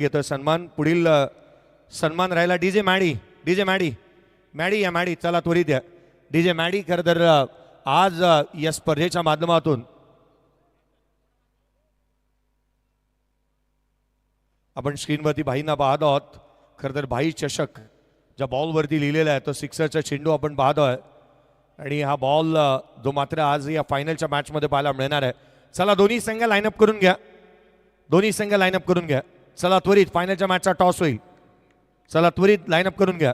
घेतोय सन्मान. पुढील सन्मान राहिला DJ Maddy. DJ Maddy, Maddy या मॅडी, चला त्वरित या. डीजे मॅडी खरं तर आज या स्पर्धेच्या माध्यमातून आपण स्क्रीनवरती भाईंना पाहत आहोत. खरं तर भाई चषक ज्या बॉलवरती लिहिलेला आहे तो सिक्सरचा चेंडू आपण पाहतोय आणि हा बॉल जो मात्र आज या फायनलच्या मॅचमध्ये पाहायला मिळणार आहे. चला दोन्ही संघ लाईनअप करून घ्या. दोन्ही संघ लाईनअप करून घ्या. चला त्वरित फायनलच्या मॅचचा टॉस होईल. चला त्वरित लाईनअप करून घ्या.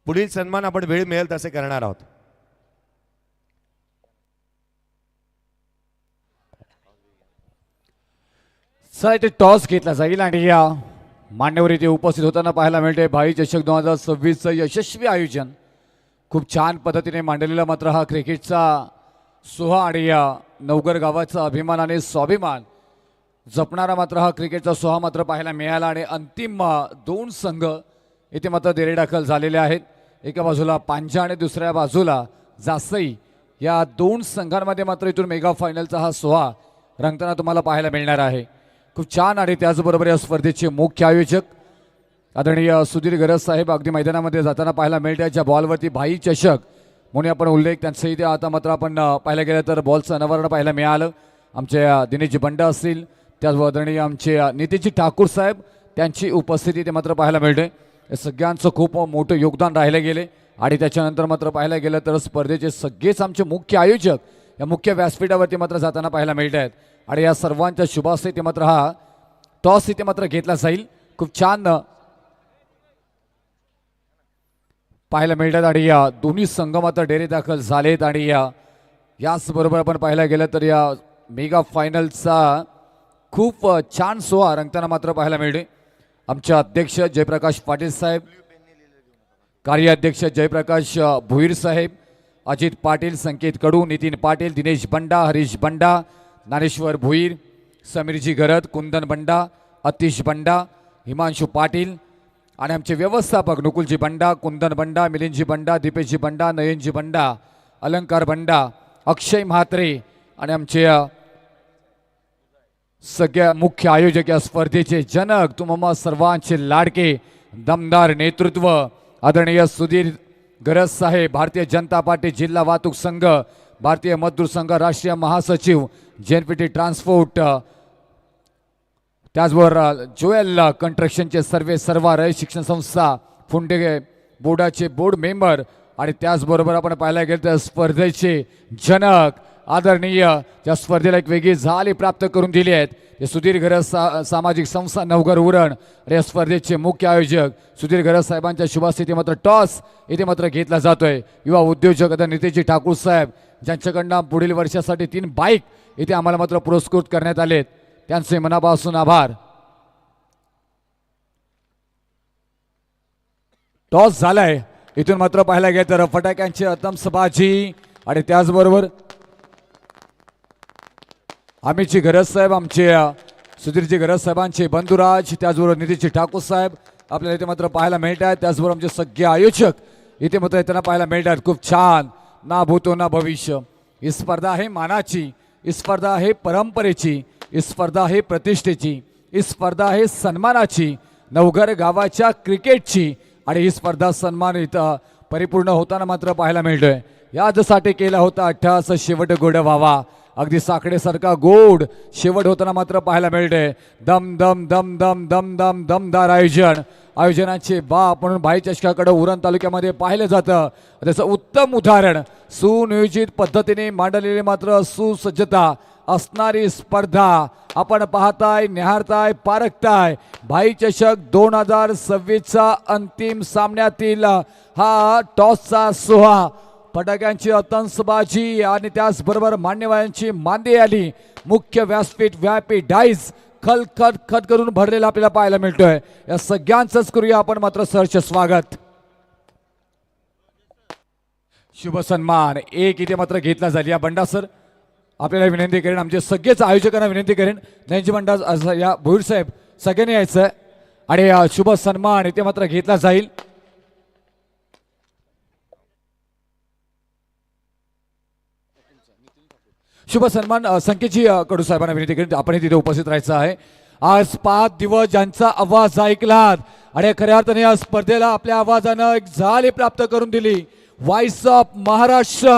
पुढील सन्मान आपण वेळ मिळेल तसे करणार आहोत. चला इथे टॉस घेतला जाईल आणि या मान्यवर इथे उपस्थित होताना पाहायला मिळते भाई चषक 2026चं यशस्वी आयोजन खूप छान पद्धतीने मांडलेला मात्र हा क्रिकेटचा सोहा आणि या नवगर गावाचा अभिमान आणि स्वाभिमान जपणारा मात्र हा क्रिकेटचा सोहा मात्र पाहायला मिळाला आणि अंतिम दोन संघ इथे मात्र देरेदाखल झालेले आहेत. एका बाजूला पांजा आणि दुसऱ्या बाजूला जासई. या दोन संघांमध्ये मात्र इथून मेगा फायनलचा हा सोहा रंगताना तुम्हाला पाहायला मिळणार आहे. खूप छान. आणि त्याचबरोबर या स्पर्धेचे मुख्य आयोजक आदरणीय सुधीर गरज साहेब अगदी मैदानामध्ये जाताना पाहायला मिळते. ज्या बॉलवरती भाई चषक म्हणून आपण उल्लेख त्यांचा इथे आता मात्र आपण पाहायला गेलं तर बॉलचं अनावरण पाहायला मिळालं. आमचे दिनेश बंडा असतील, त्याचबरोबर आदरणीय आमचे नितीनजी ठाकूर साहेब त्यांची उपस्थिती ते मात्र पाहायला मिळते. या सगळ्यांचं खूप मोठं योगदान राहिले गेले. आणि त्याच्यानंतर मात्र पाहायला गेलं तर स्पर्धेचे सगळेच आमचे मुख्य आयोजक या मुख्य व्यासपीठावरती मात्र जाताना पाहायला मिळत आहेत. आणि या सर्वांच्या शुभास्ते इथे मात्र हा टॉस इथे मात्र घेतला जाईल. खूप छान पाहायला मिळतात आणि या दोन्ही संघ मात्र डेरे दाखल झालेत. आणि याचबरोबर आपण पाहायला गेलं तर या मेगा फायनलचा खूप छान सोहळा रंगताना मात्र पाहायला मिळते. आमचे अध्यक्ष जयप्रकाश पाटील साहेब, कार्याध्यक्ष जयप्रकाश भुईर साहेब, अजित पाटील, संकेत कडू, नितीन पाटील, दिनेश बंडा, हरीश बंडा, ज्ञानेश्वर भुईर, समीरजी गरद, कुंदन बंडा, अतिश बंडा, हिमांशू पाटील आणि आमचे व्यवस्थापक नुकुलजी बंडा, कुंदन बंडा, मिलिंदजी बंडा, दीपेशजी बंडा, नयनजी बंडा, अलंकार बंडा, अक्षय म्हात्रे आणि आमचे सगळ्या मुख्य आयोजक या स्पर्धेचे जनक तुम्हा सर्वांचे लाडके दमदार नेतृत्व आदरणीय सुधीर गरज साहेब, भारतीय जनता पार्टी जिल्हा वाहतूक संघ, भारतीय मजदूर संघ राष्ट्रीय महासचिव, जेएनपीटी ट्रान्सपोर्ट, त्याचबरोबर जोएल कंस्ट्रक्शनचे सर्वा रयत शिक्षण संस्था, फुंडे बोर्डाचे बोर्ड मेंबर आणि त्याचबरोबर आपण पाहायला गेलं तर स्पर्धेचे जनक आदरणीय त्या स्पर्धेला एक वेगळी झाली प्राप्त करून दिली आहेत ते सुधीर गरज सामाजिक संस्था नवगर उरण. आणि या स्पर्धेचे मुख्य आयोजक सुधीर गरज साहेबांच्या शुभास्थिती मात्र टॉस इथे मात्र घेतला जातोय. युवा उद्योजक आता नितीनजी ठाकूर साहेब ज्यांच्याकडनं पुढील वर्षासाठी 3 बाईक इथे आम्हाला मात्र पुरस्कृत करण्यात आलेत, त्यांचे मनापासून आभार. टॉस झालाय. इथून मात्र पाहायला गेलं तर फटाक्यांची आतषबाजी आणि त्याचबरोबर अमितजी गरज साहेब, आमचे सुधीरजी गरज साहेबांचे बंधुराज, त्याचबरोबर नितीनजी ठाकूर साहेब आपल्याला इथे मात्र पाहायला मिळत आहेत. त्याचबरोबर आमचे सगळे आयोजक इथे मात्र येताना पाहायला मिळतात. खूप छान. ना भूतो ना भविष्य. ही स्पर्धा आहे मानाची, ही स्पर्धा आहे परंपरेची, ही स्पर्धा आहे प्रतिष्ठेची, ही स्पर्धा आहे सन्मानाची, नवघर गावाच्या क्रिकेटची. आणि ही स्पर्धा सन्मानित परिपूर्ण होताना मात्र पाहायला मिळतोय. याचसाठी केला होता अठ्ठास शेवट गोड व्हावा. अगदी साखरेसारखा गोड शेवट होताना मात्र पाहायला मिळते. दम दम दम दम दम दम दमदार आयोजनाचे बाप म्हणून भाई चषकाकडे उरण तालुक्यामध्ये पाहिलं जातं. त्याचं उत्तम उदाहरण सुनियोजित पद्धतीने मांडलेली मात्र सुसज्जता असणारी स्पर्धा आपण पाहताय, निहारताय, पारखताय. भाई चषक 2026चा अंतिम सामन्यातील हा टॉसचा सोहा, फटाक्यांची आतषबाजी आणि त्याचबरोबर मान्यवरांची मांदी आली. मुख्य व्यासपीठ डाईज खत करून भरलेला आपल्याला पाहायला मिळतोय. या सगळ्यांचंच करूया आपण मात्र सहर्ष स्वागत. शुभ सन्मान एक इथे मात्र घेतला जाईल. या बंडा सर आपल्याला विनंती करेन, आमचे सगळेच आयोजकांना विनंती करेन, नयनजी बंडा या भोईर साहेब सगळ्यांनी यायचं आणि शुभ सन्मान इथे मात्र घेतला जाईल. शुभ सन्मान संकेतजी कडू साहेबांना विनंती करेन, आपण तिथे उपस्थित राहायचं आहे. आज 5 दिवस ज्यांचा आवाज ऐकलात आणि खऱ्या अर्थाने या स्पर्धेला आपल्या आवाजानं एक झाली प्राप्त करून दिली. व्हॉइस ऑफ महाराष्ट्र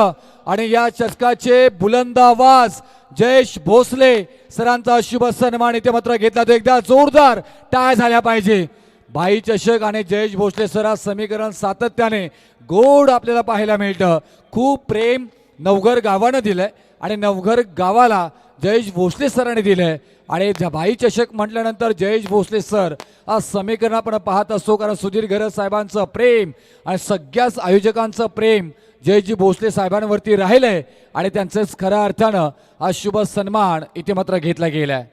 आणि या चषकाचे बुलंद आवाज जयेश भोसले सरांचा शुभ सन्मान इथे मात्र घेतला. तो एकदा जोरदार टाळ्या झाल्या पाहिजे. भाई चषक आणि जयेश भोसले सरा समीकरण सातत्याने गोड आपल्याला पाहायला मिळतं. खूप प्रेम नवघर गावानं दिलंय आणि नवघर गावाला जयेश भोसले सरांनी दिलंय. आणि भाई चषक म्हटल्यानंतर जयेश भोसले सर हा समीकरण आपण पाहत असतो, कारण सुधीर घरत साहेबांचं प्रेम आणि सगळ्याच आयोजकांचं प्रेम जयजी भोसले साहेबांवरती राहिलंय आणि त्यांचंच खऱ्या अर्थानं हा शुभ सन्मान इथे मात्र घेतला गेलाय.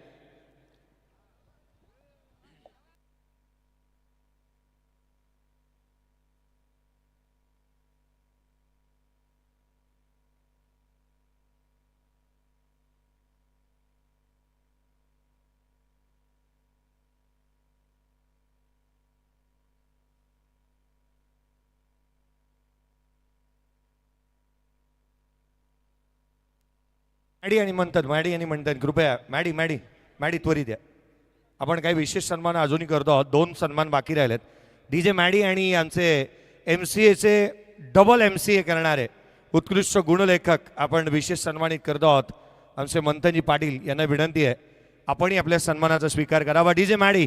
मॅडी आणि म्हणतात कृपया मॅडी मॅडी मॅडी त्वरित द्या. आपण काही विशेष सन्मान अजूनही करतो आहोत. 2 सन्मान बाकी राहिलेत. DJ मॅडी आणि आमचे MCAचे डबल MCA करणारे उत्कृष्ट गुणलेखक आपण विशेष सन्मानित करतो आहोत. आमचे मंथनजी पाटील यांना विनंती आहे आपणही आपल्या सन्मानाचा स्वीकार करावा. DJ मॅडी,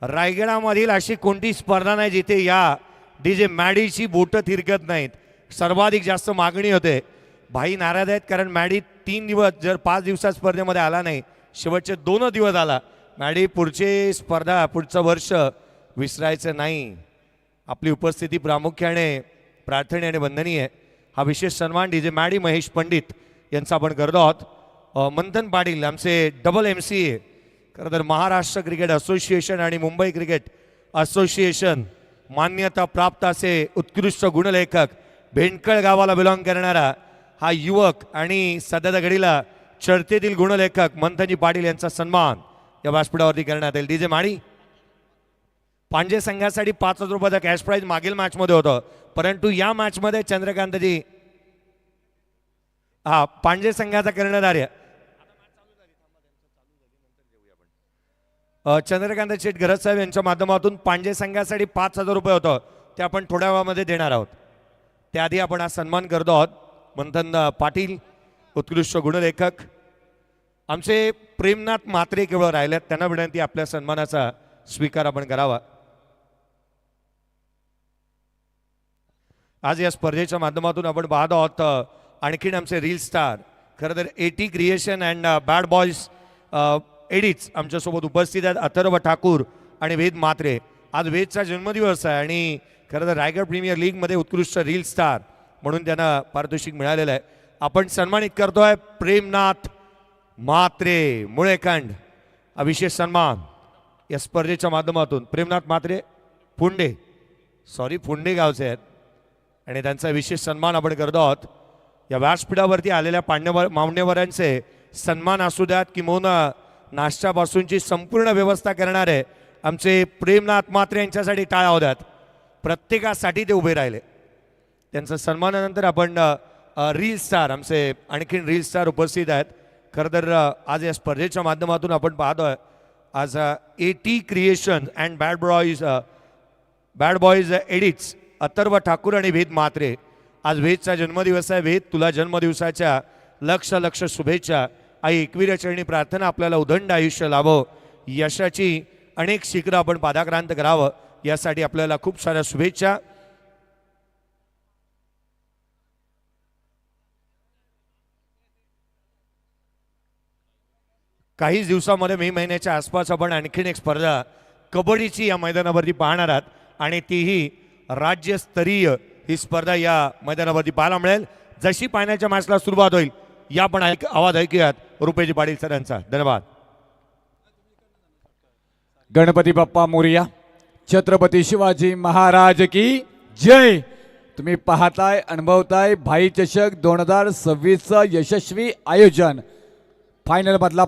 रायगडामधील अशी कोणती स्पर्धा नाही जिथे या DJ मॅडीची बोटं थिरकत नाहीत. सर्वाधिक जास्त मागणी होते. भाई नाराज आहेत कारण मॅडी 3 दिवस जर 5 दिवसात स्पर्धेमध्ये आला नाही, शेवटचे 2 दिवस आला. मॅडी पुढची स्पर्धा पुढचं वर्ष विसरायचं नाही. आपली उपस्थिती प्रामुख्याने प्रार्थना आणि वंदनीय आहे. हा विशेष सन्मान DJ मॅडी महेश पंडित यांचा आपण करतो आहोत. मंथन पाटील आमचे डबल MCA, खरं तर महाराष्ट्र क्रिकेट असोसिएशन आणि मुंबई क्रिकेट असोसिएशन मान्यता प्राप्त असे उत्कृष्ट गुणलेखक, भेंडकळ गावाला बिलॉंग करणारा हा युवक आणि सध्याच्या घडीला चर्चेतील गुणलेखक मंथनजी पाटील यांचा सन्मान या व्यासपीठावरती करण्यात येईल. DJ माडी, पांजे संघासाठी 5,000 रुपयाचा कॅश प्राइज मागील मॅच मध्ये होतं, परंतु या मॅच मध्ये चंद्रकांतजी पांजे संघाचा कर्णधार चंद्रकांत शेठ घरत साहेब यांच्या माध्यमातून पांजे संघासाठी 5,000 रुपये होतं, ते आपण थोड्या वेळामध्ये देणार आहोत. त्याआधी आपण हा सन्मान करतो आहोत. मंथन पाटील उत्कृष्ट गुणलेखक, आमचे प्रेमनाथ म्हात्रे केवळ राहिल्यात, त्यांना विनंती आपल्या सन्मानाचा स्वीकार आपण करावा. आज या स्पर्धेच्या माध्यमातून आपण पाहत आहोत आणखीन आमचे रील स्टार, खरं तर AT creation and bad boys edits आमच्यासोबत उपस्थित आहेत. अथर्व ठाकूर आणि वेद म्हात्रे. आज वेदचा जन्मदिवस आहे आणि खरं तर रायगड प्रीमियर लीगमध्ये उत्कृष्ट रील स्टार म्हणून त्यांना पारितोषिक मिळालेलं आहे. आपण सन्मानित करतोय प्रेमनाथ म्हात्रे मुळेखंड. हा विशेष सन्मान या स्पर्धेच्या माध्यमातून प्रेमनाथ म्हात्रे फुंडे गावचे आहेत आणि त्यांचा विशेष सन्मान आपण करतो आहोत. या व्यासपीठावरती आलेल्या मान्यवरांचे सन्मान असू द्यात किंवा नाश्त्यापासूनची संपूर्ण व्यवस्था करणारे आमचे प्रेमनाथ म्हात्रे यांच्यासाठी टाळ्या होऊ द्यात. प्रत्येकासाठी ते उभे राहिले. त्यांच्या सन्मानानंतर आपण रील स्टार, आमचे आणखीन रील स्टार उपस्थित आहेत. खरं तर आज या स्पर्धेच्या माध्यमातून आपण पाहतोय आज AT creation and bad boys edits Atharva Thakur आणि वेद म्हात्रे. आज वेदचा जन्मदिवस आहे. वेद, तुला जन्मदिवसाच्या लक्ष शुभेच्छा. आई एकविरा चरणी प्रार्थना आपल्याला उदंड आयुष्य लाभो, यशाची अनेक शिखरं आपण पादाक्रांत करावं, यासाठी आपल्याला खूप साऱ्या शुभेच्छा. काहीच दिवसामध्ये मे महिन्याच्या आसपास आपण आणखीन एक स्पर्धा कबड्डीची या मैदानावरती पाहणार आहात आणि तीही राज्यस्तरीय ही स्पर्धा या मैदानावरती पाहायला मिळेल. जशी फायनलच्या मॅचला सुरुवात होईल या पण आवाज ऐकूयात रुपेजी पाटील सरांचा. धन्यवाद. गणपती बाप्पा मोरया. छत्रपती शिवाजी महाराज की जय. तुम्ही पाहताय, अनुभवताय भाई चषक 2026चं यशस्वी आयोजन. फायनल मधला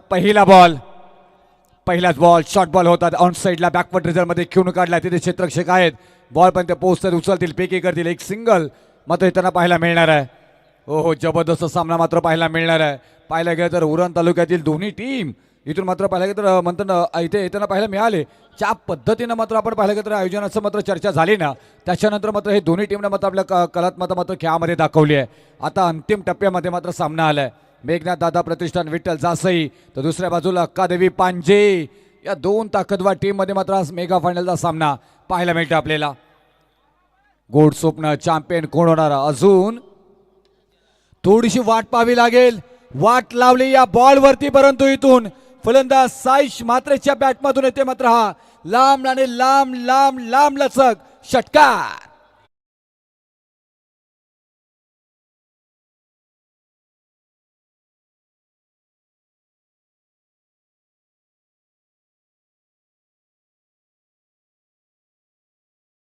पहिलाच बॉल शॉर्ट बॉल होतात. ऑन साईडला बॅकवर्ड रिझल्ट मध्ये खेळून काढला. तिथे क्षेत्ररक्षक आहेत, बॉल पण ते पोहोचतात, उचलतील, पेकी करतील. एक सिंगल मात्र त्यांना पाहायला मिळणार आहे. हो, जबरदस्त सामना मात्र पाहायला मिळणार आहे. पाहायला गेलं तर उरण तालुक्यातील दोन्ही टीम इथून मात्र पाहिलं गेलं तर म्हणतो ना इथे येताना पाहायला मिळाले ज्या पद्धतीनं मात्र आपण पाहिलं गेलं तर आयोजनाचं मात्र चर्चा झाली ना त्याच्यानंतर मात्र हे दोन्ही टीमने मात्र आपल्या कलात्मक मात्र खेळामध्ये दाखवली आहे. आता अंतिम टप्प्यामध्ये मात्र सामना आलाय. मेघनाथ दादा प्रतिष्ठान विठ्ठल जासई तर दुसऱ्या बाजूला अक्कादेवी पांजे या दोन ताकदवार टीम मध्ये मात्र आज मेगा फायनलचा सामना पाहायला मिळतो आपल्याला. गोड स्वप्न चॅम्पियन कोण होणार अजून थोडीशी वाट पाहावी लागेल. वाट लावली या बॉलवरती परंतु इथून फलंदाज साईश मात्रेच्या बॅटमधून येते मात्र हा लांब आणि लांब लांब लांब लचक षटकार.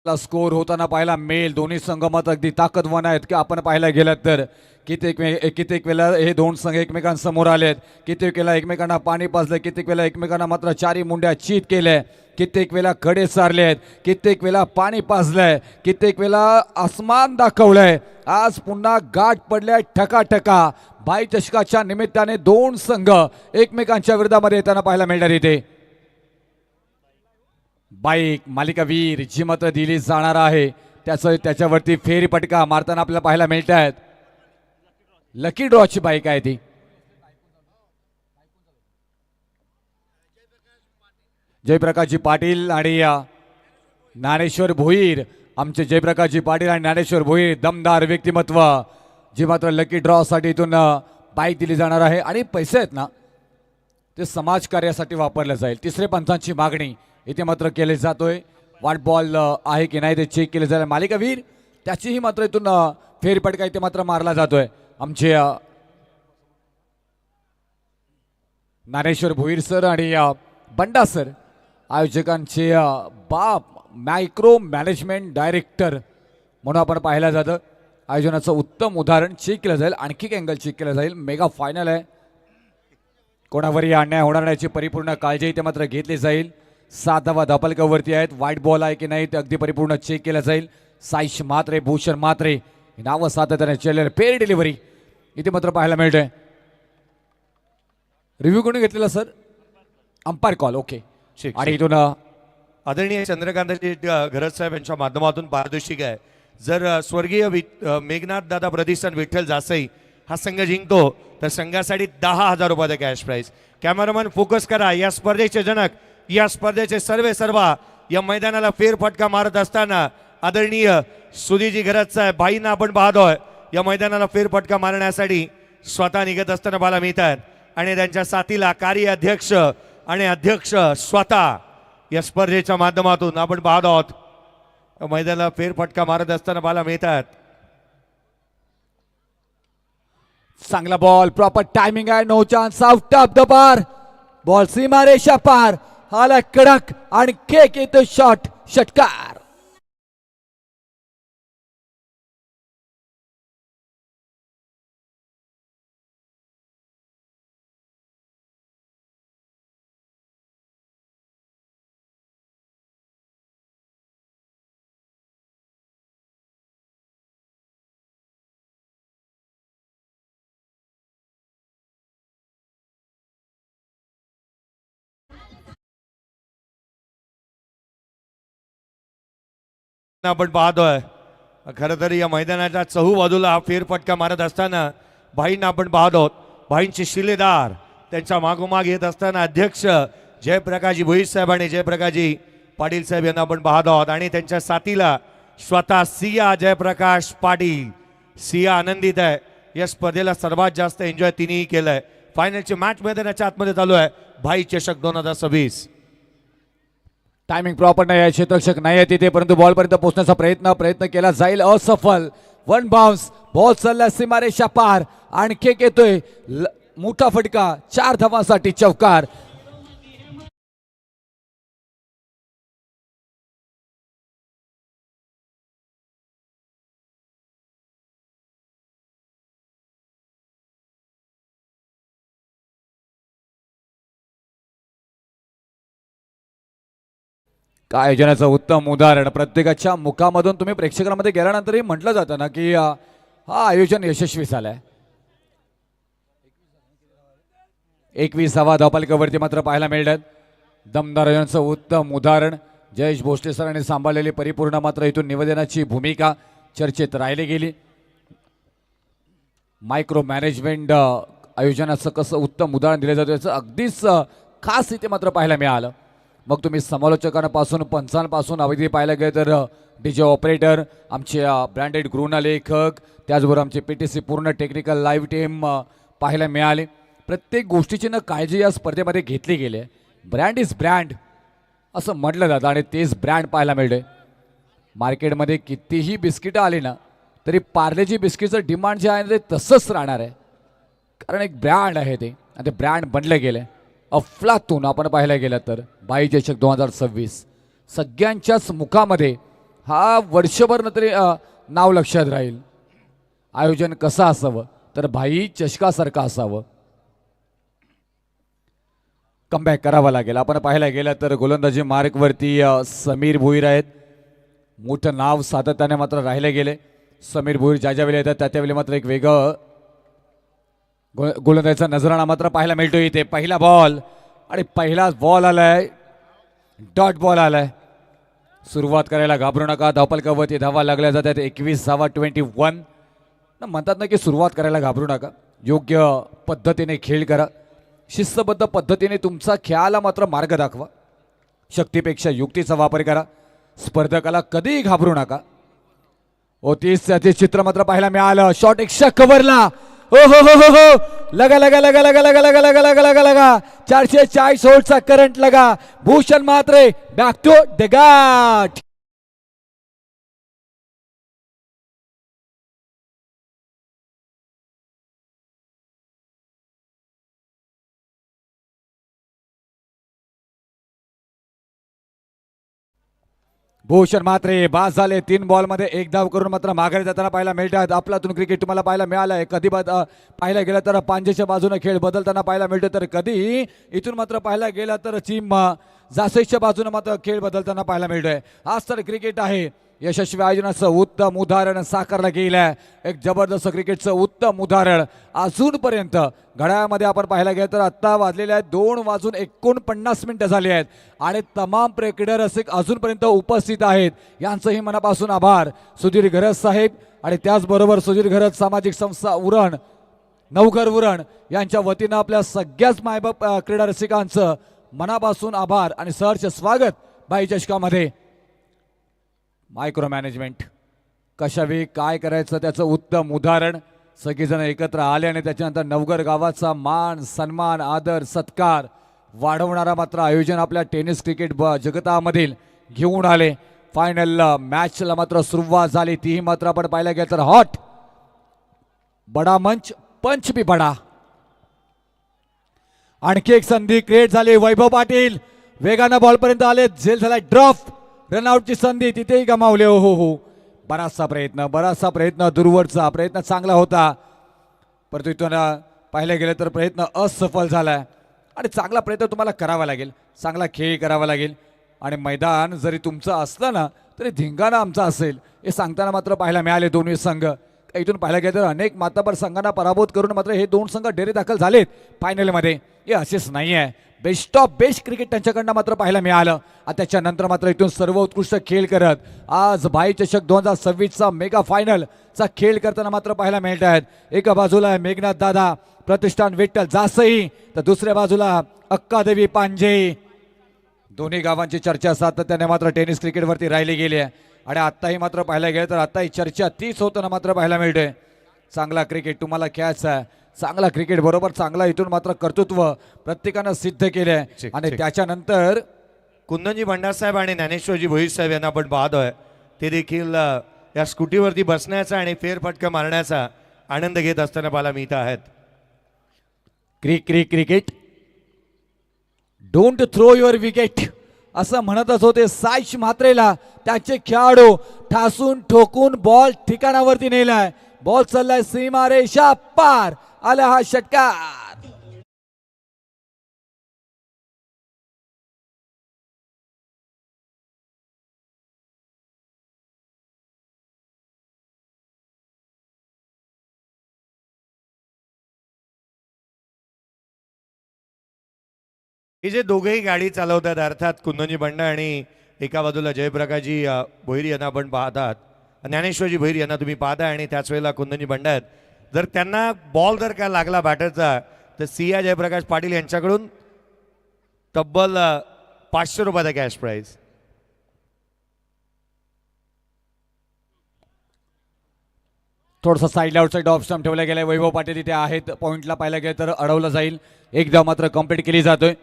स्कोर होताना पाहायला मिळेल. दोन्ही संघ मात्र अगदी ताकदवान आहेत की आपण पाहायला गेलात तर कित्येक वेळेला हे दोन संघ एकमेकांसमोर आलेत. कित्येक वेळेला एकमेकांना पाणी पाजलं. कित्येक वेळेला एकमेकांना मात्र चारी मुंड्या चीत केल्या. कित्येक वेळेला कडे सारले आहेत. कित्येक वेळेला पाणी पाजलंय. कित्येक वेळेला आसमान दाखवलंय. आज पुन्हा गाठ पडल्या ठकाठका. भाई चषकाच्या निमित्ताने दोन संघ एकमेकांच्या विरोधामध्ये येताना पाहायला मिळणार इथे. बाईक मालिकावीर जी मात्र दिली जाणार आहे त्याच्यावरती फेरी पटका मारताना आपल्याला पाहायला मिळत आहेत. लकी ड्रॉची बाईक आहे ती. जयप्रकाशजी पाटील आणि ज्ञानेश्वर भोईर आमचे जयप्रकाशजी पाटील आणि ज्ञानेश्वर भोईर दमदार व्यक्तिमत्व जी मात्र लकी ड्रॉ साठी इथून बाईक दिली जाणार आहे. आणि पैसे आहेत ना ते समाज कार्यासाठी वापरले जाईल. तिसरे पंचांची मागणी इथे मात्र केले जातोय. वाट बॉल आहे की नाही ते चेक केले जाईल. मालिकावीर त्याचीही मात्र इथून फेरपटका इथे मात्र मारला जातोय. आमचे ज्ञानेश्वर भोईर सर आणि बंडा सर आयोजकांचे बाप मायक्रो मॅनेजमेंट डायरेक्टर म्हणून आपण पाहायला जातं. आयोजनाचं उत्तम उदाहरण चेक केलं जाईल. आणखी एक अँगल चेक केलं जाईल. मेगा फायनल आहे. कोणावरही अन्याय होणार नाही याची परिपूर्ण काळजी इथे मात्र घेतली जाईल. 7 धावा धापलकावरती आहेत. वाईट बॉल आहे की नाही ते अगदी परिपूर्ण चेक केलं जाईल. साईश मात्रे भूषण मात्रे हे नावं सातत्याने चेलेर पेर डिलिव्हरी इथे मात्र पाहायला मिळतंय. रिव्ह्यू कोणी घेतलेला सर अंपायर कॉल ओके. आणि इथून आदरणीय चंद्रकांतजी घरत साहेब यांच्या माध्यमातून पारदर्शिक आहे. जर स्वर्गीय मेघनाथ दादा प्रतिष्ठान विठ्ठल जासई हा संघ जिंकतो तर संघासाठी 10,000 रुपयाचा कॅश प्राइज. कॅमेरामॅन फोकस करा. या स्पर्धेचे जनक या स्पर्धेचे सर्वा या मैदानाला फेरफटका मारत असताना आदरणीय सुधीजी घरत साहेब भाईंना आपण पाहतोय. या मैदानाला फेरफटका मारण्यासाठी स्वतः निघत असताना पाहायला मिळतात. आणि त्यांच्या साथीला कार्याध्यक्ष आणि अध्यक्ष स्वतः या स्पर्धेच्या माध्यमातून आपण पाहत आहोत. मैदानाला फेरफटका मारत असताना पाहायला मिळतात. चांगला बॉल प्रॉपर टायमिंग आहे. No chance out of the bar. Ball सीमारेषा पार. हाला कडक आणि केक येतो शॉट षटकार. आपण पाहतोय खरं तर या मैदानाच्या चहूबाजूला हा फेरफटका मारत असताना भाईंना आपण पाहत आहोत. भाईंचे शिलेदार त्यांच्या मागोमाग येत असताना अध्यक्ष जयप्रकाशजी भोईर साहेब आणि जयप्रकाशजी पाटील साहेब यांना आपण पाहत आहोत. आणि त्यांच्या साथीला स्वतः सिया जयप्रकाश पाटील. सिया आनंदित आहे. या स्पर्धेला सर्वात जास्त एन्जॉय तिनेही केलंय. फायनलची मॅच मैदानाच्या आतमध्ये चालू आहे. भाई चषक 2026. टायमिंग प्रॉपर नाही आहे. क्षेत्ररक्षक नाही आहे तिथे परंतु बॉल पर्यंत पोहोचण्याचा प्रयत्न केला जाईल. असफल. 1 बाउन्स. बॉल चालला सीमारेषा पार. आणखी एक येतोय मोठा फटका. 4 धावांसाठी चौकार. काय आयोजनाचं उत्तम उदाहरण. प्रत्येकाच्या मुखामधून तुम्ही प्रेक्षकांमध्ये गेल्यानंतरही म्हटलं जातं ना की हा आयोजन यशस्वी झालंय. 21वा धावफलकावरती मात्र पाहायला मिळतात. दमदार यांचं उत्तम उदाहरण. जयेश भोसले सरांनी सांभाळलेली परिपूर्ण मात्र इथून निवेदनाची भूमिका चर्चेत राहिली गेली. मायक्रो मॅनेजमेंट आयोजनाचं कसं उत्तम उदाहरण दिलं जातं याचं अगदीच खास इथे मात्र पाहायला मिळालं. मग तुम्ही समालोचकांपासून पंचांपासून अवधी पाहायला गेलं तर डीजे ऑपरेटर, आमचे ब्रँडेड गृहलेखक, त्याचबरोबर आमचे PTC पूर्ण टेक्निकल लाईव्ह टीम पाहायला मिळाले. प्रत्येक गोष्टीची न काळजी या स्पर्धेमध्ये घेतली गेली आहे. ब्रँड इज ब्रँड असं म्हटलं जातं आणि तेच ब्रँड पाहायला मिळते. मार्केटमध्ये कितीही बिस्किटं आली ना तरी पार्लेजी बिस्किटचं डिमांड जे आहे ना ते तसंच राहणार आहे, कारण एक ब्रँड आहे ते आणि ते ब्रँड बनलं गेलं. अफलातून आपण पाहायला गेलं तर बाई चषक 2026 सगळ्यांच्याच मुखामध्ये हा वर्षभर न तरी नाव लक्षात राहील. आयोजन कसं असावं तर भाई चषकासारखं असावं. कमबॅक करावं लागेल. आपण पाहायला गेलं तर गोलंदाजी मार्कवरती समीर भोईर आहेत. मोठं नाव सातत्याने मात्र राहिले गेले. समीर भोईर ज्या ज्यावेळी येतात त्या त्यावेळी मात्र एक वेगळं गोलंदाजीचा नजराणा मात्र पाहायला मिळतो. इथे पहिला बॉल आणि पहिलाच बॉल आलाय, डॉट बॉल आलाय. सुरुवात करायला घाबरू नका. धावफलकावरती धावा लागल्या जातात. 21 धावा 21. म्हणतात ना की सुरुवात करायला घाबरू नका. योग्य पद्धतीने खेळ करा. शिस्तबद्ध पद्धतीने तुमचा खेळाला मात्र मार्ग दाखवा. शक्तीपेक्षा युक्तीचा वापर करा. स्पर्धकाला कधीही घाबरू नका. ते चित्र मात्र पाहायला मिळालं. शॉट एक्स्ट्रा कव्हरला. हो हो हो हो हो लगा लगा लगा लगा लगा लगा लगा लगा लगा लगा 440 व्होल्टचा करंट लगा. भूषण मात्रे बॅक टू द गाठ. भूषण मात्रे बाद झाले. 3 बॉलमध्ये 1 धाव करून मात्र माघारी जाताना पाहायला मिळतात. आपलातून क्रिकेट तुम्हाला पाहायला मिळालंय. कधी पाहायला गेलं तर पांजेच्या बाजूने खेळ बदलताना पाहायला मिळतो, तर कधी इथून मात्र पाहायला गेला तर टीम जासईच्या बाजूने मात्र खेळ बदलताना पाहायला मिळतोय. आज तर क्रिकेट आहे. यशस्वी आयोजनाचं उत्तम उदाहरण साकारलं गेलंय. एक जबरदस्त क्रिकेटचं उत्तम उदाहरण अजूनपर्यंत घड्याळामध्ये आपण पाहायला गेलं तर आत्ता वाजलेले आहेत 2:49 झाले आहेत आणि तमाम क्रिकेटर असे अजूनपर्यंत उपस्थित आहेत. यांचंही मनापासून आभार. सुधीर घरत साहेब आणि त्याचबरोबर सुधीर घरत सामाजिक संस्था उरण, नवघर उरण यांच्या वतीनं आपल्या सगळ्याच मायबाप क्रीडा रसिकांचं मनापासून आभार आणि सहर्ष स्वागत बाई चषकामध्ये. मायक्रो मॅनेजमेंट कशावेळी काय करायचं त्याचं उत्तम उदाहरण. सगळेजण एकत्र आले आणि त्याच्यानंतर नवघर गावाचा मान सन्मान आदर सत्कार वाढवणारा मात्र आयोजन आपल्या टेनिस क्रिकेट जगतामधील घेऊन आले. फायनल मॅचला मात्र सुरुवात झाली. तीही मात्र आपण पाहायला गेलं तर हॉट बडा मंच पंच भी बडा. आणखी एक संधी क्रिएट झाली. वैभव पाटील वेगानं बॉलपर्यंत आले. झेल झाला ड्रॉप. रनआउटची संधी तिथेही गमावले. हो हो हो बराचसा प्रयत्न दूरवरचा प्रयत्न चांगला होता, परंतु इथून पाहायला गेलं तर प्रयत्न असफल झालाय. आणि चांगला प्रयत्न तुम्हाला करावा लागेल. चांगला खेळ करावा लागेल. आणि मैदान जरी तुमचं असलं ना तरी धिंगाणा आमचा असेल हे सांगताना मात्र पाहायला मिळाले दोन्ही संघ. इथून पाहायला गेलं तर अनेक माताबर संघांना पराभूत करून मात्र हे 2 संघ डेरे दाखल झालेत फायनलमध्ये. हे असेच नाही आहे. बेस्ट ऑफ बेस्ट क्रिकेट त्यांच्याकडनं मात्र पाहायला मिळालं. त्याच्यानंतर मात्र इथून सर्व उत्कृष्ट खेळ करत आज बाई चषक 2026चा मेगा फायनलचा खेळ करताना मात्र पाहायला मिळत आहेत. एका बाजूला आहे मेघनाथ दादा प्रतिष्ठान विठ्ठल जासई, तर दुसऱ्या बाजूला अक्कादेवी पांजे. दोन्ही गावांची चर्चा सातत्याने मात्र टेनिस क्रिकेटवरती राहिली गेली आहे. आणि आत्ताही मात्र पाहायला गेलं तर आत्ताही चर्चा तीच होताना मात्र पाहायला मिळते. चांगला क्रिकेट तुम्हाला खेळायचा आहे. चांगला क्रिकेट बरोबर चांगला इथून मात्र कर्तृत्व प्रत्येकानं सिद्ध केले आहे. आणि त्याच्यानंतर कुंदनजी भंडारसाहेब आणि ज्ञानेश्वरजी भोईर साहेब यांना आपण पाहतोय. ते देखील या स्कूटीवरती बसण्याचा आणि फेरफटका मारण्याचा आनंद घेत असताना पाहायला मिळत आहेत. Cricket don't throw your wicket असं म्हणतच होते साईश म्हात्रेला. त्याचे खेळाडू ठासून ठोकून बॉल ठिकाणावरती नेलाय. बॉल चाललाय सीमारेषा पार. आला हा षटकार. हे जे दोघेही गाडी चालवतात अर्थात कुंदनजी बंडा आणि एका बाजूला जयप्रकाशजी भोईर यांना आपण पाहतात, ज्ञानेश्वरजी भोईर यांना तुम्ही पाहताय आणि त्याच वेळेला कुंदनजी बंडा आहेत. जर त्यांना बॉल जर काय लागला बॅटरचा तर सिया जयप्रकाश पाटील यांच्याकडून तब्बल 500 रुपयाचा कॅश प्राईज. थोडंसं साईडला आउटसाईड ऑफ स्टंप ठेवला गेलाय. वैभव पाटील इथे आहेत. पॉईंटला पाहायला गेलं तर अडवलं जाईल. एकदा मात्र कंप्लीट केली जातोय.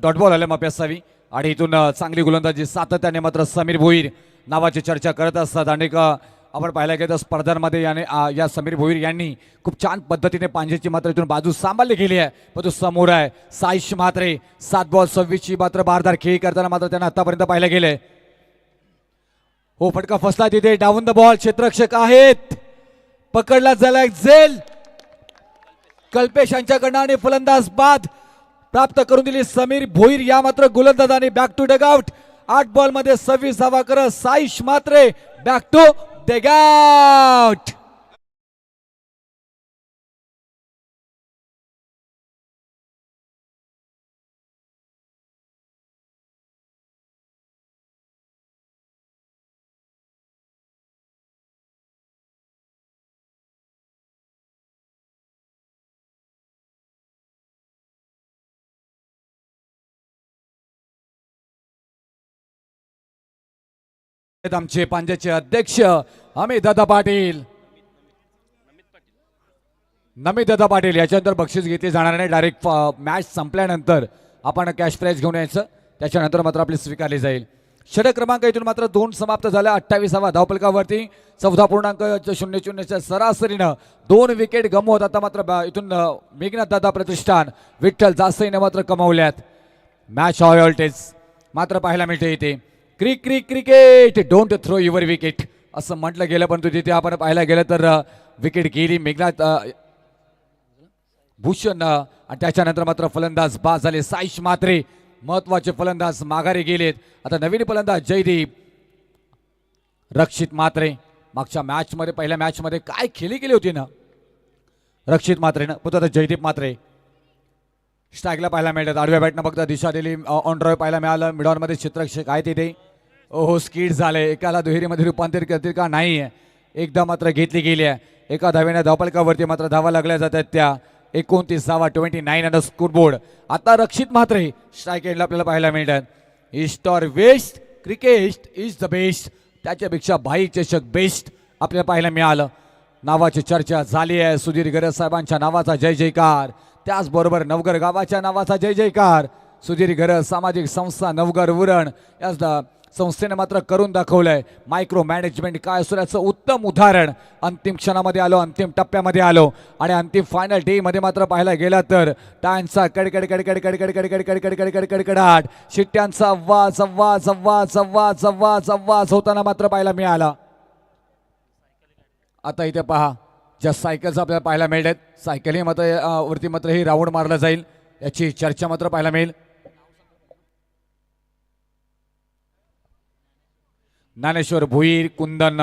डॉट बॉल आले माफी असावी आणि इथून चांगली गोलंदाजी सातत्याने मात्र समीर भोईर नावाची चर्चा करत असतात. अनेक आपण पाहायला गेलं तर स्पर्धांमध्ये या समीर भोईर यांनी खूप छान पद्धतीने पांजेची मात्र इथून बाजू सांभाळली गेली आहे. पण तो समोर आहे साईश म्हात्रे. 7 बॉल 26 मात्र बारदार खेळी करताना मात्र त्यांना आतापर्यंत पाहायला गेले. हो फटका फसला तिथे. डाऊन द बॉल क्षेत्ररक्षक आहेत. पकडला झाला झेल कल्पेश यांच्याकडनं आणि फलंदाज बाद प्राप्त करून दिली समीर भोईर. या मात्र गोलंदाजाने बॅक टू डगआउट. 8 बॉल मध्ये 26 धावा करत Saish Mhatre back to dugout. आमचे पांजेचे अध्यक्ष अमित दादा पाटील. नमित दादा पाटील याच्यानंतर बक्षीस घेतले जाणार नाही. डायरेक्ट मॅच संपल्यानंतर आपण कॅश प्राइज घेऊन यायचं. त्याच्यानंतर मात्र आपली स्वीकारली जाईल. षटक क्रमांक इथून मात्र 2 समाप्त झाल्या. 28वा धावफलकावरती 14.00च्या सरासरीनं 2 विकेट गमवत आता मात्र इथून मेघनाथ दादा प्रतिष्ठान विठ्ठल जास्तईने मात्र कमावल्यात. मॅच हाय व्होल्टेज मात्र पाहायला मिळते इथे. Cricket don't throw your wicket असं म्हटलं गेलं, परंतु तिथे आपण पाहायला गेलं तर विकेट गेली मेघनाथ भूषण आणि त्याच्यानंतर मात्र फलंदाज बाद झाले साईश म्हात्रे. महत्वाचे फलंदाज माघारी गेलेत. आता नवीन फलंदाज जयदीप रक्षित म्हात्रे. मागच्या मॅच मध्ये पहिल्या मॅच मध्ये काय खेळी केली होती ना रक्षित म्हात्रेनं, पण आता जयदीप म्हात्रे स्ट्राईकला पाहायला मिळतात. आडव्या बॅटनं फक्त दिशा दिली. ऑन ड्राईव्ह पाहायला मिळालं. मिडॉनमध्ये क्षेत्ररक्षक आहे तिथे. ओहो स्कीड झाले. एकाला दुहेरीमध्ये रूपांतरित करतील का नाही. एकदा मात्र घेतली गेली आहे. एका धावेने धावफलकावरती मात्र धावा लागल्या जातात त्या 29 धावा 29 ऑन स्कोर बोर्ड. आता रक्षित म्हात्रे स्ट्राईक एंडला आपल्याला पाहायला मिळतात. East or west cricket is the best. त्याच्यापेक्षा भाई चषक बेस्ट आपल्याला पाहायला मिळालं. नावाची चर्चा झाली आहे. सुधीर गरज साहेबांच्या नावाचा जय जयकार. त्याचबरोबर नवगर गावाच्या नावाचा जय जयकार. सुधीर गरज सामाजिक संस्था नवगर उरण या संस्थेने मात्र करून दाखवलंय. मायक्रो मॅनेजमेंट काय असो याचं उत्तम उदाहरण. अंतिम क्षणामध्ये आलो, अंतिम टप्प्यामध्ये आलो आणि अंतिम फायनल डे मध्ये मात्र पाहायला गेला तर टाळ्यांचा कडकड कडकड कडकड कडकड कडकड कडकड कडकडाट, शिट्ट्यांचा आवाज आवाज आवाज आवाज आवाज आवाज होताना मात्र पाहायला मिळाला. आता इथे पहा ज्या सायकल्स आपल्याला पाहायला मिळतात, सायकल ही मात्र वरती मात्र ही राऊंड मारला जाईल याची चर्चा मात्र पाहायला मिळेल. ज्ञानेश्वर भोईर, कुंदन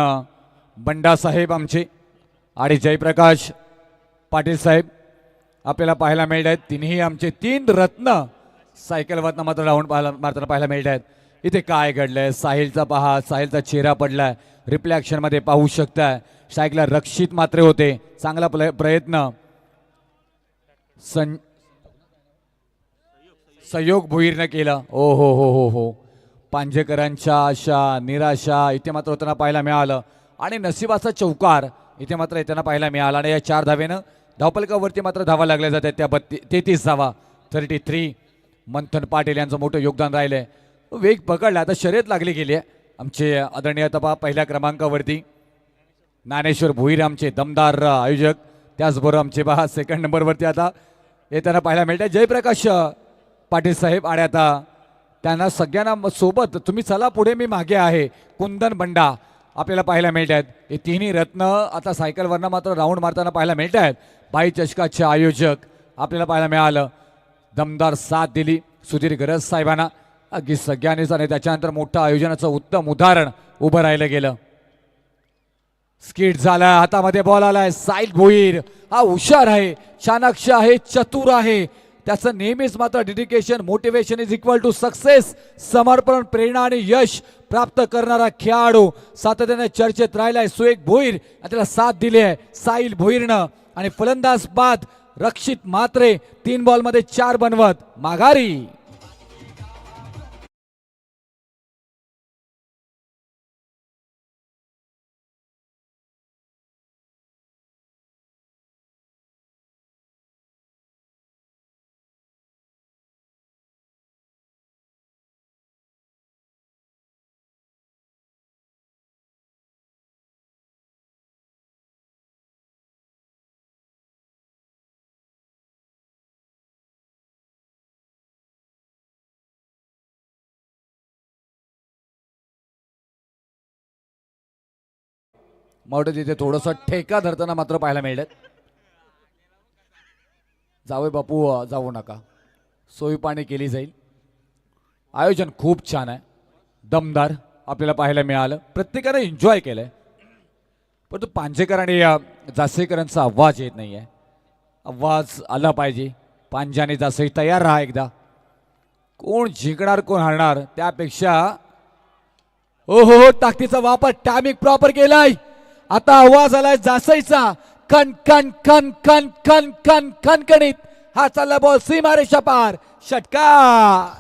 बंडा साहेब आमचे आणि जयप्रकाश पाटील साहेब आपल्याला पाहायला मिळत आहेत. तिन्ही आमचे 3 रत्न सायकलवरनं मात्र राऊंड मारताना पाहायला मिळत आहेत. इथे काय घडलंय साहिलचा पहा, साहिलचा चेहरा पडलाय रिफ्लेक्शन मध्ये पाहू शकताय. सायकलला रक्षित मात्र होते. चांगला प्रयत्न सहयोग भोईरनं केला. ओ हो हो हो हो पांजेकरांच्या आशा निराशा इथे मात्र होताना पाहायला मिळालं आणि नशिबाचा चौकार इथे मात्र येताना पाहायला मिळाला. आणि या 4 धावेनं धावपलकावरती मात्र धावा लागल्या जातात त्या 33 धावा 33. मंथन पाटील यांचं मोठं योगदान राहिलंय. वेग पकडला. आता शर्यत लागली गेली आहे. आमचे आदरणीय तपा पहिल्या क्रमांकावरती ज्ञानेश्वर भोईर आमचे दमदार आयोजक. त्याचबरोबर आमचे पहा सेकंड नंबरवरती आता येताना पाहायला मिळत जयप्रकाश पाटील साहेब. आणि आता त्यांना सगळ्यांना सोबत तुम्ही चला पुढे मी मागे आहे कुंदन बंडा आपल्याला पाहायला मिळत आहेत. हे तिन्ही रत्न आता सायकलवरनं मात्र राऊंड मारताना पाहायला मिळत आहेत. बाई चषकाचे आयोजक आपल्याला पाहायला मिळालं. दमदार साथ दिली सुधीर गरज साहेबांना अगदी सगळ्यांनीच. आणि त्याच्यानंतर मोठं आयोजनाचं उत्तम उदाहरण उभं राहिलं गेलं. स्किट झाला. हातामध्ये बॉल आलाय. साहिल भोईर हा हुशार आहे, चाणाक्ष आहे, चतुर आहे. त्याचं नेहमीच मात्र dedication, motivation is equal to success. समर्पण, प्रेरणा आणि यश प्राप्त करणारा खेळाडू सातत्याने चर्चेत राहिलाय सुएक भोईर, त्याला साथ दिली आहे साहिल भोईरनं. आणि फलंदाज बाद रक्षित म्हात्रे 3 बॉलमध्ये 4 बनवत माघारी. मावडे तिथे थोडंसं ठेका धरताना मात्र पाहायला मिळत. जावे बापू जाऊ नका, सोयी पाणी केली जाईल. आयोजन खूप छान आहे, दमदार आपल्याला पाहायला मिळालं, प्रत्येकाने एन्जॉय केलंय. परंतु पांजेकर आणि जासेकरांचा आवाज येत नाहीये. आवाज आला पाहिजे. पांजाने जासे तयार राहा एकदा. कोण जिंकणार कोण हारणार त्यापेक्षा हो हो हो ताकदीचा वापर टायमिंग प्रॉपर केलाय. आता आवाज आलाय जासईचा, कण कण कण कण कण कण कणकणीत. हा चालला बॉल सीमारेषा पार, षटकार.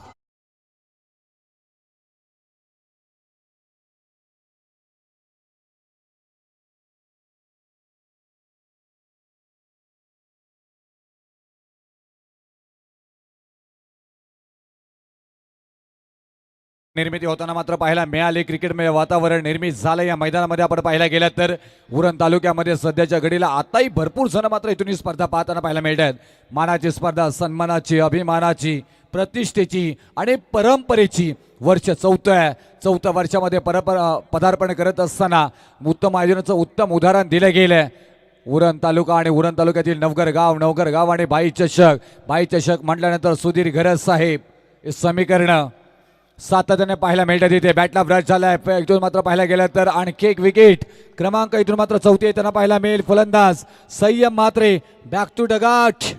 निर्मिती होताना मात्र पाहायला मिळाली. क्रिकेटमध्ये वातावरण निर्मित झालं या मैदानामध्ये. आपण पाहायला गेलं तर उरण तालुक्यामध्ये सध्याच्या घडीला आताही भरपूर जण मात्र इथून ही स्पर्धा पाहताना पाहायला मिळतात. मानाची स्पर्धा, सन्मानाची, अभिमानाची, प्रतिष्ठेची आणि परंपरेची. वर्ष 4 आहे. 4 वर्षामध्ये पदार्पण करत असताना उत्तम आयोजनाचं उत्तम उदाहरण दिलं गेलं. उरण तालुका आणि उरण तालुक्यातील नवघर गाव आणि बाई चषक म्हटल्यानंतर सुधीर घरज साहेब हे समीकरण सातत्याने पाहायला मिळतात. इथे बॅटला ब्रश झालाय. इथून मात्र पाहायला गेलं तर आणखी एक विकेट क्रमांक इथून मात्र 4थी येताना पाहायला मिळेल. फलंदाज संयम म्हात्रे बॅक टू डगाट.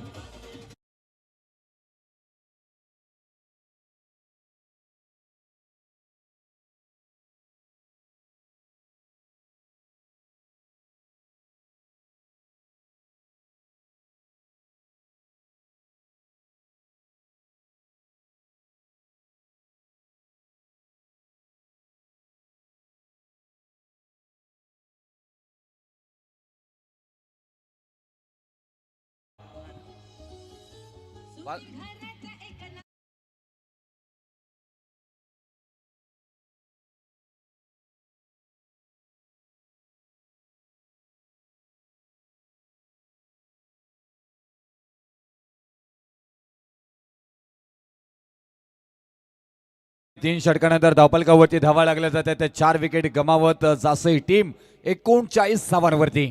तीन षटकानंतर धावपलकावरती धावा लागल्या जातात. त्या 4 विकेट गमावत जासई टीम 39 धावांवरती.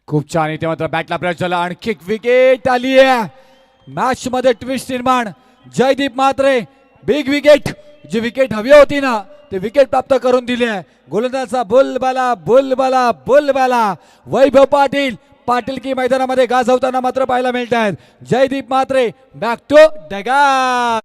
खूप छान. इथे मात्र बॅटला ब्रश झाला. आणखी एक विकेट आली आहे. मॅच मध्ये ट्विस्ट निर्माण. जयदीप म्हात्रे बिग विकेट, जी विकेट हवी होती ना ते विकेट प्राप्त करून दिली आहे. गोलंदाजा बोलबाला वैभव पाटील की मैदानामध्ये गाजवताना मात्र पाहायला मिळत आहेत. जयदीप म्हात्रे बॅक टू डगा.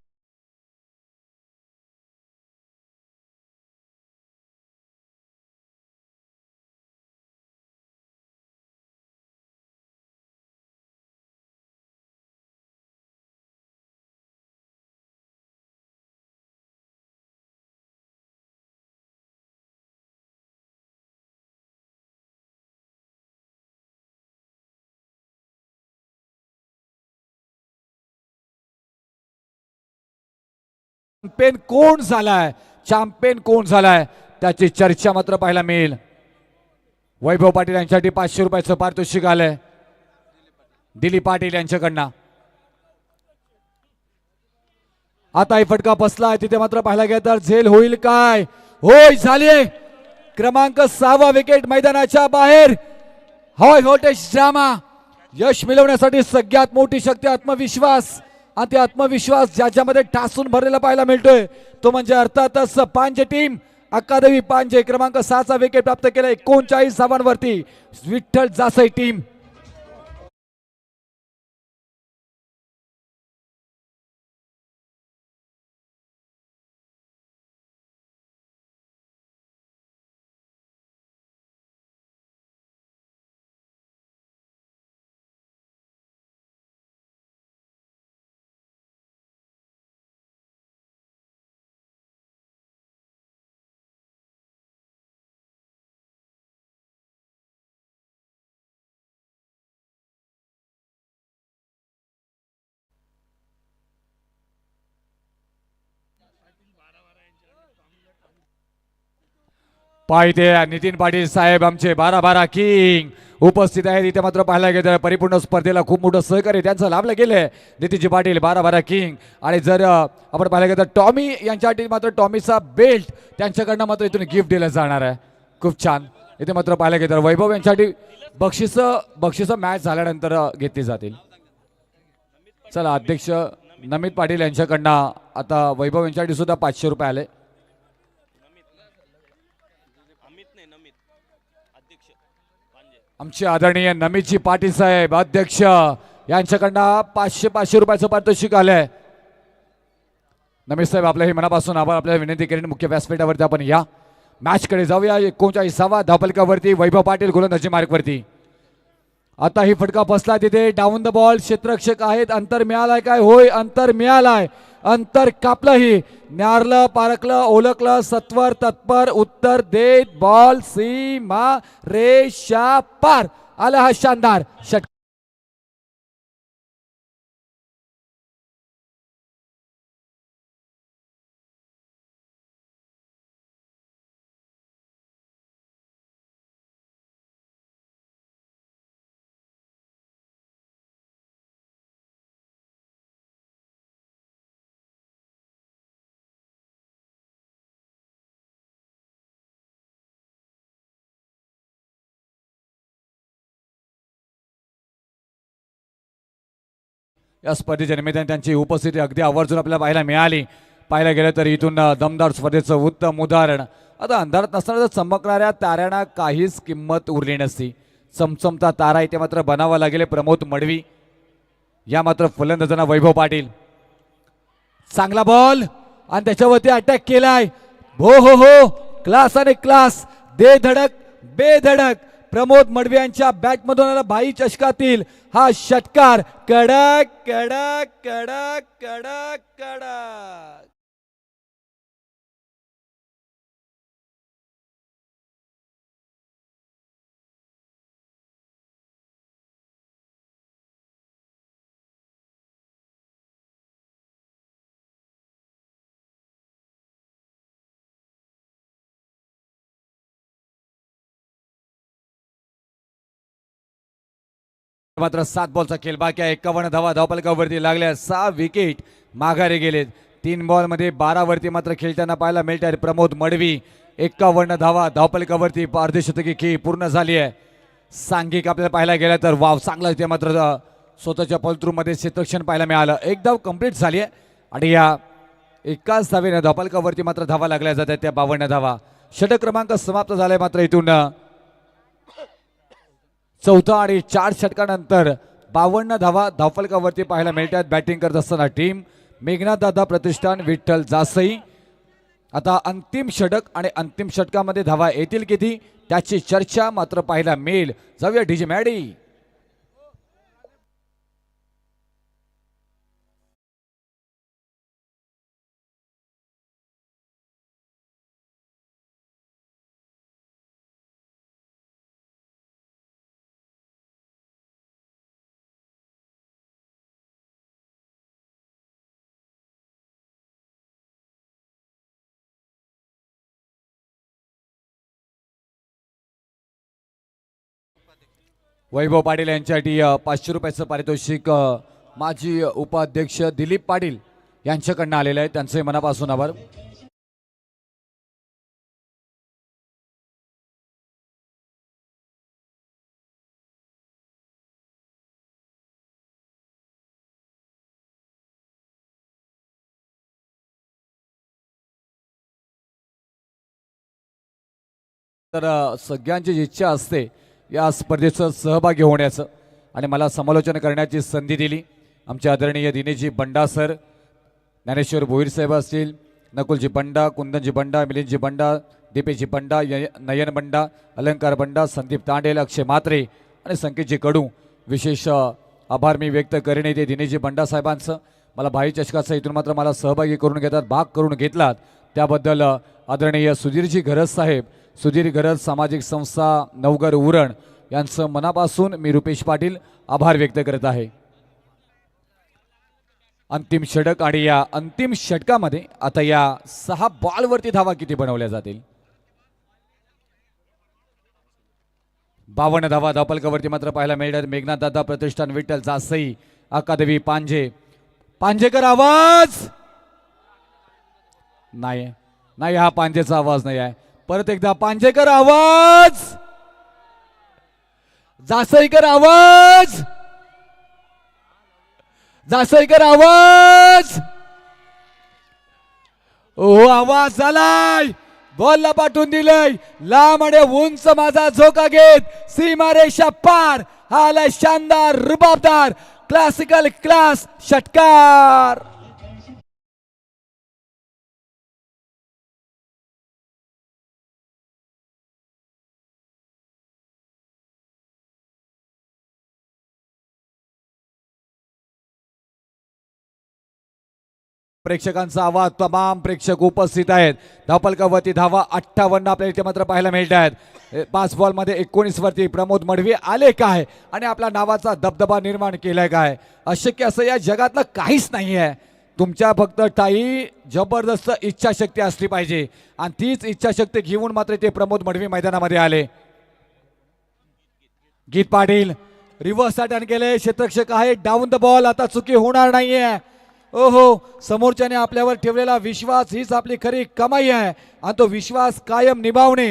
चॅम्पियन कोण झालाय त्याची चर्चा मात्र पाहायला मिळेल. वैभव पाटील यांच्यासाठी 500 रुपयाचं पारितोषिक आलंय. दिलीप पाटील यांच्याकडनं. आता ही फटका बसलाय तिथे मात्र पाहायला गेलं तर झेल होईल काय? होय झालीये. क्रमांक 6 विकेट मैदानाच्या बाहेर. हाय व्होल्टेज ड्रामा यश मिळवण्यासाठी सगळ्यात मोठी शक्ती आत्मविश्वास, आणि ते आत्मविश्वास ज्याच्यामध्ये ठासून भरलेला पाहायला मिळतोय तो म्हणजे अर्थातच पांजे टीम. अकादमी पांजे क्रमांक 6 विकेट प्राप्त केलाय 39 धावांवरती. विठ्ठल जासई टीम. पाहिजे नितीन पाटील साहेब आमचे 12-12 किंग उपस्थित आहेत इथे. मात्र पाहायला गेलं परिपूर्ण स्पर्धेला खूप मोठं सहकार्य त्यांचं लाभलं गेलंय. नितीनजी पाटील 12-12 किंग. आणि जर आपण पाहायला गेलं तर टॉमी यांच्यासाठी मात्र टॉमीचा बेल्ट त्यांच्याकडनं मात्र इथून गिफ्ट दिलं जाणार आहे. खूप छान. इथे मात्र पाहायला गेलं तर वैभव यांच्यासाठी बक्षिस मॅच झाल्यानंतर घेतली जातील. चला अध्यक्ष नमित पाटील यांच्याकडनं आता वैभव यांच्यासाठी सुद्धा 500 रुपये आले. आमचे आदरणीय नमितजी पाटील साहेब अध्यक्ष यांच्याकडनं 500 रुपयाचं पारितोषिक आलंय. नमित साहेब आपल्याही मनापासून आभार. आपल्याला विनंती करेन मुख्य व्यासपीठावरती आपण या मॅच कडे जाऊया. 39 धावफलकावरती वैभव पाटील गोलंदाजी मार्कवरती. आता ही फटका बसला तिथे डाऊन द बॉल. क्षेत्ररक्षक आहेत. अंतर मिळालाय काय? होय अंतर मिळालाय. अंतर कापलंही. न्यारलं पारखलं ओळखलं सत्वर तत्पर उत्तर देत बॉल सीमा रेषा पार आला. हा शानदार षटकार. या स्पर्धेच्या निमित्ताने त्यांची उपस्थिती अगदी आवर्जून आपल्याला पाहायला मिळाली. पाहायला गेलं तर इथून दमदार स्पर्धेचं उत्तम उदाहरण. आता अंधारात नसताना चमकणाऱ्या ताऱ्यांना काहीच किंमत उरली नसती. चमचमता तारा इथे मात्र बनावा लागेल प्रमोद मडवी. या मात्र फलंदाजांना वैभव पाटील. चांगला बॉल आणि त्याच्यावरती अटॅक केलाय. हो हो हो क्लास आणि क्लास. दे धडक बेधडक प्रमोद मडवी यांच्या बॅटमधून आला बाई चषकातील हा षटकार. कडक कडक कडक कडक कडक. मात्र 7 बॉलचा खेळ बाकी आहे. 51 धावा धावफलकावरती लागल्या. 6 विकेट माघारी गेलेत. 3 बॉलमध्ये 12 वरती मात्र खेळताना पाहायला मिळत आहे प्रमोद मडवी. 51 धावा धावफलकावरती अर्धशतकी खेळी पूर्ण झाली आहे. सांघिक आपल्याला पाहायला गेलं तर वाव चांगला इथे मात्र स्वतःच्या पॉलथ्रूमध्ये क्षेत्ररक्षण पाहायला मिळालं. एक धाव कंप्लीट झाली आहे आणि या एकाच धावेने धावफलकावरती मात्र धावा लागल्या जातात त्या 52 धावा. षटक क्रमांक समाप्त झालाय. मात्र इथून चौथा आणि 4 षटकानंतर 52 धावा धावफलकावरती पाहायला मिळतात. बॅटिंग करत असताना टीम मेघनाथ दादा प्रतिष्ठान विठ्ठल जासई. आता अंतिम षटक आणि अंतिम षटकामध्ये धावा येतील किती त्याची चर्चा मात्र पाहायला मिळेल. जाऊया डीजे मॅडी. वैभव पाटील यांच्यासाठी 500 रुपयाचं पारितोषिक माजी उपाध्यक्ष दिलीप पाटील यांच्याकडनं आलेलं आहे, त्यांचे मनापासून आभार. तर सगळ्यांची इच्छा असते या स्पर्धेचं सहभागी होण्याचं आणि मला समालोचन करण्याची संधी दिली आमचे आदरणीय दिनेशजी बंडा सर, ज्ञानेश्वर भोईर साहेब असतील, नकुलजी बंडा, कुंदनजी बंडा, मिलिंदजी बंडा, दीपेशजी बंडा, नयन बंडा, अलंकार बंडा, संदीप तांडेल, अक्षय म्हात्रे आणि संकेतजी कडू. विशेष आभार मी व्यक्त करेन येते दिनेशजी बंडा साहेबांचं. मला भाई चषकाचा इथून मात्र मला सहभागी करून घेतात, भाग करून घेतलात त्याबद्दल आदरणीय सुधीरजी घरज साहेब, सुधीर घरज सामाजिक संस्था नवगर उरण यांचं मनापासून मी रुपेश पाटील आभार व्यक्त करत आहे. अंतिम षटक आणि या अंतिम षटकामध्ये आता या 6 बॉलवरती धावा किती बनवल्या जातील? 52 धावा धावपलकावरती मात्र पाहायला मिळतात. मेघनाथ दादा प्रतिष्ठान विठ्ठल जासई अकादमी पांजे, पांजेकर आवाज नाही, नाही हा पांजेचा आवाज नाही आहे. परत एकदा पांजेकर आवाज, जासईकर आवाज, जासईकर आवाज. ओ आवाज झालाय, बॉलला पाठवून दिलंय लांब आणि उंच माझा झोका घेत सीमारेषा पार. हा आलाय शानदार रुबाबदार क्लासिकल क्लास षटकार. प्रेक्षकांचा आवाज, तमाम प्रेक्षक उपस्थित आहेत. धावपलकावरती धावा 58 आपल्याला इथे मात्र पाहायला मिळत आहेत. 5 बॉलमध्ये 19 वरती प्रमोद मडवी आले काय आणि आपल्या नावाचा दबदबा निर्माण केलाय काय? अशक्य असं या जगातलं काहीच नाही आहे. तुमच्या फक्त काही जबरदस्त इच्छाशक्ती असली पाहिजे आणि तीच इच्छाशक्ती घेऊन मात्र ते प्रमोद मडवी मैदानामध्ये आले. गीत पाटील रिव्हर्स अटॅक केले, क्षेत्ररक्षक आहे, डाऊन द बॉल, आता चुकी होणार नाहीये. ओहो, समोरच्याने आपल्यावर ठेवलेला विश्वास हीच आपली खरी कमाई आहे आणि तो विश्वास कायम निभावणे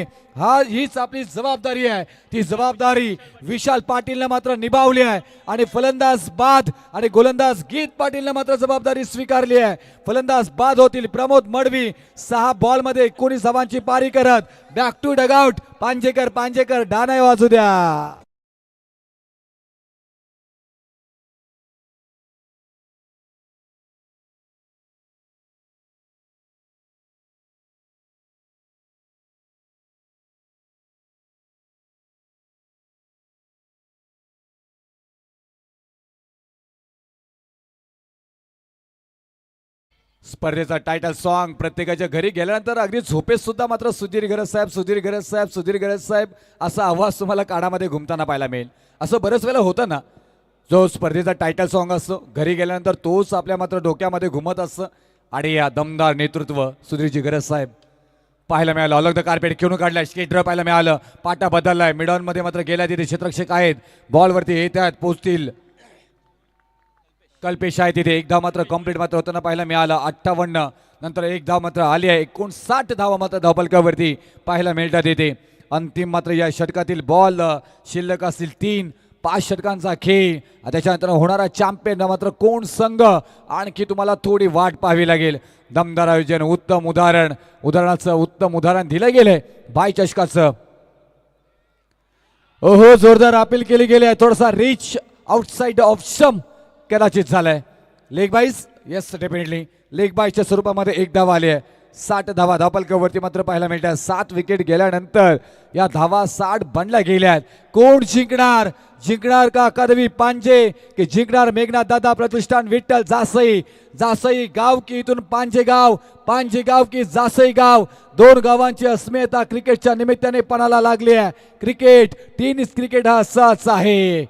हीच आपली जबाबदारी आहे. ती जबाबदारी विशाल पाटीलने मात्र निभावली आहे आणि फलंदाज बाद आणि गोलंदाज गीत पाटीलने मात्र जबाबदारी स्वीकारली आहे. फलंदाज बाद होतील प्रमोद मडवी. 6 बॉलमध्ये 19 धावांची पारी करत बॅक टू डगआउट. पांजेकर, पांजेकर डाना वाजू द्या. स्पर्धेचा टायटल सॉन्ग प्रत्येकाच्या घरी गेल्यानंतर अगदी झोपेत सुद्धा मात्र सुधीर घरज साहेब, सुधीर घरज साहेब, सुधीर घरज साहेब असा आवाज तुम्हाला कानामध्ये घुमताना पाहायला मिळेल. असं बरेच वेळेला होतं ना, जो स्पर्धेचा टायटल सॉन्ग असतो घरी गेल्यानंतर तोच आपल्या मात्र डोक्यामध्ये घुमत असतं. आणि या दमदार नेतृत्व सुधीरजी घरज साहेब पाहायला मिळालं. ऑल द कार्पेट खेळून काढलाय, स्केटर पाहायला मिळालं, पाटा बदललाय, मिडॉन मध्ये मात्र गेल्या तिथे क्षेत्ररक्षक आहेत, बॉलवरती येत आहेत, पोचतील. कल्पेश आहे तिथे, 1 धाव मात्र कंप्लीट मात्र होताना पाहायला मिळालं. 58 नंतर 1 धाव मात्र आली आहे. 59 धावा मात्र धावपलकावरती पाहायला मिळतात येते. अंतिम मात्र या षटकातील बॉल शिल्लक असतील 3. 5 षटकांचा खेळ. त्याच्यानंतर होणारा चॅम्पियन मात्र कोण संघ आणखी तुम्हाला थोडी वाट पाहावी लागेल. दमदार आयोजन, उत्तम उदाहरणाचं उत्तम उदाहरण दिलं गेलंय भाई चषकाचं. ओहो, जोरदार अपील केली गेली आहे. थोडासा रिच आउटसाइड ऑफ स्टंप कदाचित झालाय. लेग बाईस, येस डेफिनेटली लेग बाईसच्या स्वरूपामध्ये 1 धाव आली आहे. 60 धावा धावपलकावरती मात्र पाहायला मिळतात. 7 विकेट गेल्यानंतर या धावा 60 बनल्या गेल्यात. कोण जिंकणार? जिंकणार का अकादमी पांजे की जिंकणार मेघनाथ दादा प्रतिष्ठान विठ्ठल जासई? जासई गाव की इथून पांजे गाव, पांजे गाव की जासई गाव, 2 गावांची अस्मिता क्रिकेटच्या निमित्ताने पणाला लागली आहे. क्रिकेट, टेनिस क्रिकेट हा असाच आहे.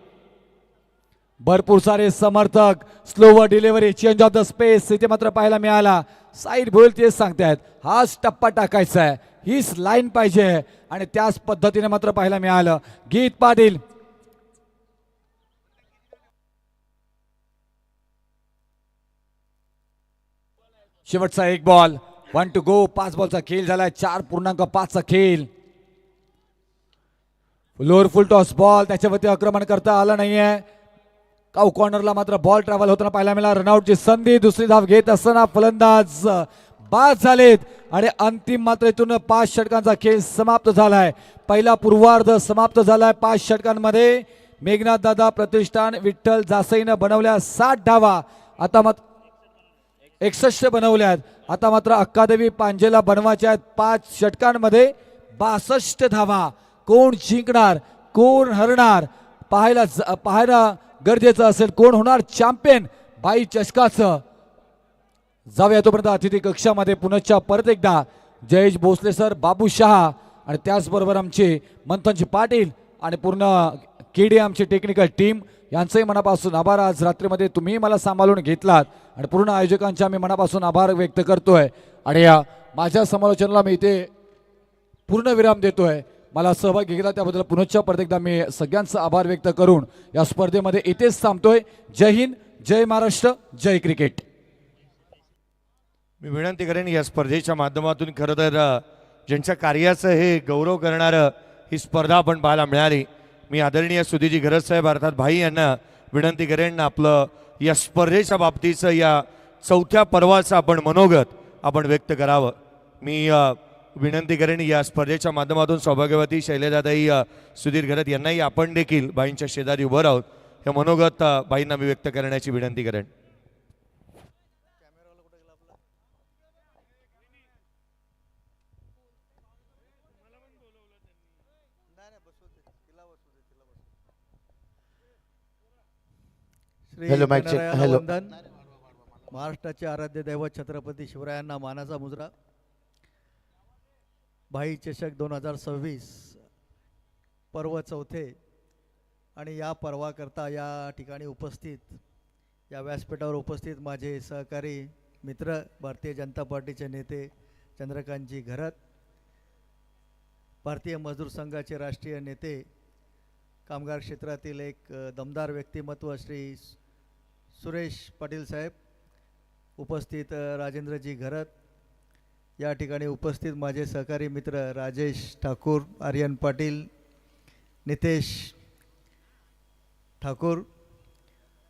भरपूर सारे समर्थक, slower delivery, change of the space इथे मात्र पाहायला मिळाला. साईड बोल तेच सांगतायत, हाच टप्पा टाकायचा आहे, हीच लाईन पाहिजे आणि त्याच पद्धतीने मात्र पाहायला मिळालं. गीत पाटील शेवटचा एक बॉल 1 to go. 5 बॉलचा खेळ झालाय 4.5चा खेळ. लोअर फुल टॉस बॉल त्याच्यावरती आक्रमण करता आलं नाहीये. काऊ कॉर्नरला मात्र बॉल ट्रॅव्हल होताना पाहायला मिळाला. रनआउटची संधी. दुसरी धाव घेत असताना फलंदाज बाद झालेत आणि अंतिम मात्र इथून 5 षटकांचा खेळ समाप्त झालाय. पहिला पूर्वार्ध समाप्त झालाय 5 षटकांमध्ये. मेघनाथ दादा प्रतिष्ठान विठ्ठल जासईनं बनवल्या 60 धावा. आता मात्र 61 बनवल्यात. आता मात्र अक्कादेवी पांजेला बनवायच्या आहेत 5 षटकांमध्ये 62 धावा. कोण जिंकणार कोण हरणार पाहायला गरजेचं असेल. कोण होणार चॅम्पियन बाई चषकाचं. जाऊया तोपर्यंत अतिथी कक्षामध्ये पुनश्च परत एकदा जयेश भोसले सर, बाबू शहा आणि त्याचबरोबर आमचे मंथनजी पाटील आणि पूर्ण केडी आमची टेक्निकल टीम यांचंही मनापासून आभार. आज रात्रीमध्ये तुम्ही मला सांभाळून घेतलात आणि पूर्ण आयोजकांचे मी मनापासून आभार व्यक्त करतोय. आणि माझ्या समालोचनाला मी इथे पूर्ण विराम देतोय. मला सहभाग घेतला त्याबद्दल पुनश्च परत एकदा मी सगळ्यांचा आभार व्यक्त करून या स्पर्धेमध्ये इथेच थांबतोय. जय हिंद, जय महाराष्ट्र, जय क्रिकेट. मी विनंती करेन या स्पर्धेच्या माध्यमातून खरं तर ज्यांच्या कार्याचं हे गौरव करणारं ही स्पर्धा आपण पाहायला मिळाली. मी आदरणीय सुधीजी घरत साहेब अर्थात भाई यांना विनंती करेन आपलं या स्पर्धेच्या बाबतीचं या 4थ्या पर्वाचं आपण मनोगत आपण व्यक्त करावं. मी विनंती करेन या स्पर्धेच्या माध्यमातून सौभाग्यवती शैलेजाताई सुधीर घरत यांनाही आपण देखील बाईंच्या शेजारी उभं राहून हे मनोगत बाईंना मी व्यक्त करण्याची विनंती करेन. Shri hello, mike check. गणरायाला हॅलो. वंदन. महाराष्ट्राचे आराध्य दैवत छत्रपती शिवरायांना मानाचा मुजरा. भाई चषक 2026 पर्व 4थे आणि या पर्वाकरता या ठिकाणी उपस्थित या व्यासपीठावर उपस्थित माझे सहकारी मित्र भारतीय जनता पार्टीचे नेते चंद्रकांतजी घरत, भारतीय मजदूर संघाचे राष्ट्रीय नेते, कामगार क्षेत्रातील एक दमदार व्यक्तिमत्व श्री सुरेश पाटील साहेब, उपस्थित राजेंद्रजी घरत, या ठिकाणी उपस्थित माझे सहकारी मित्र राजेश ठाकूर, आर्यन पाटील, नितेश ठाकूर,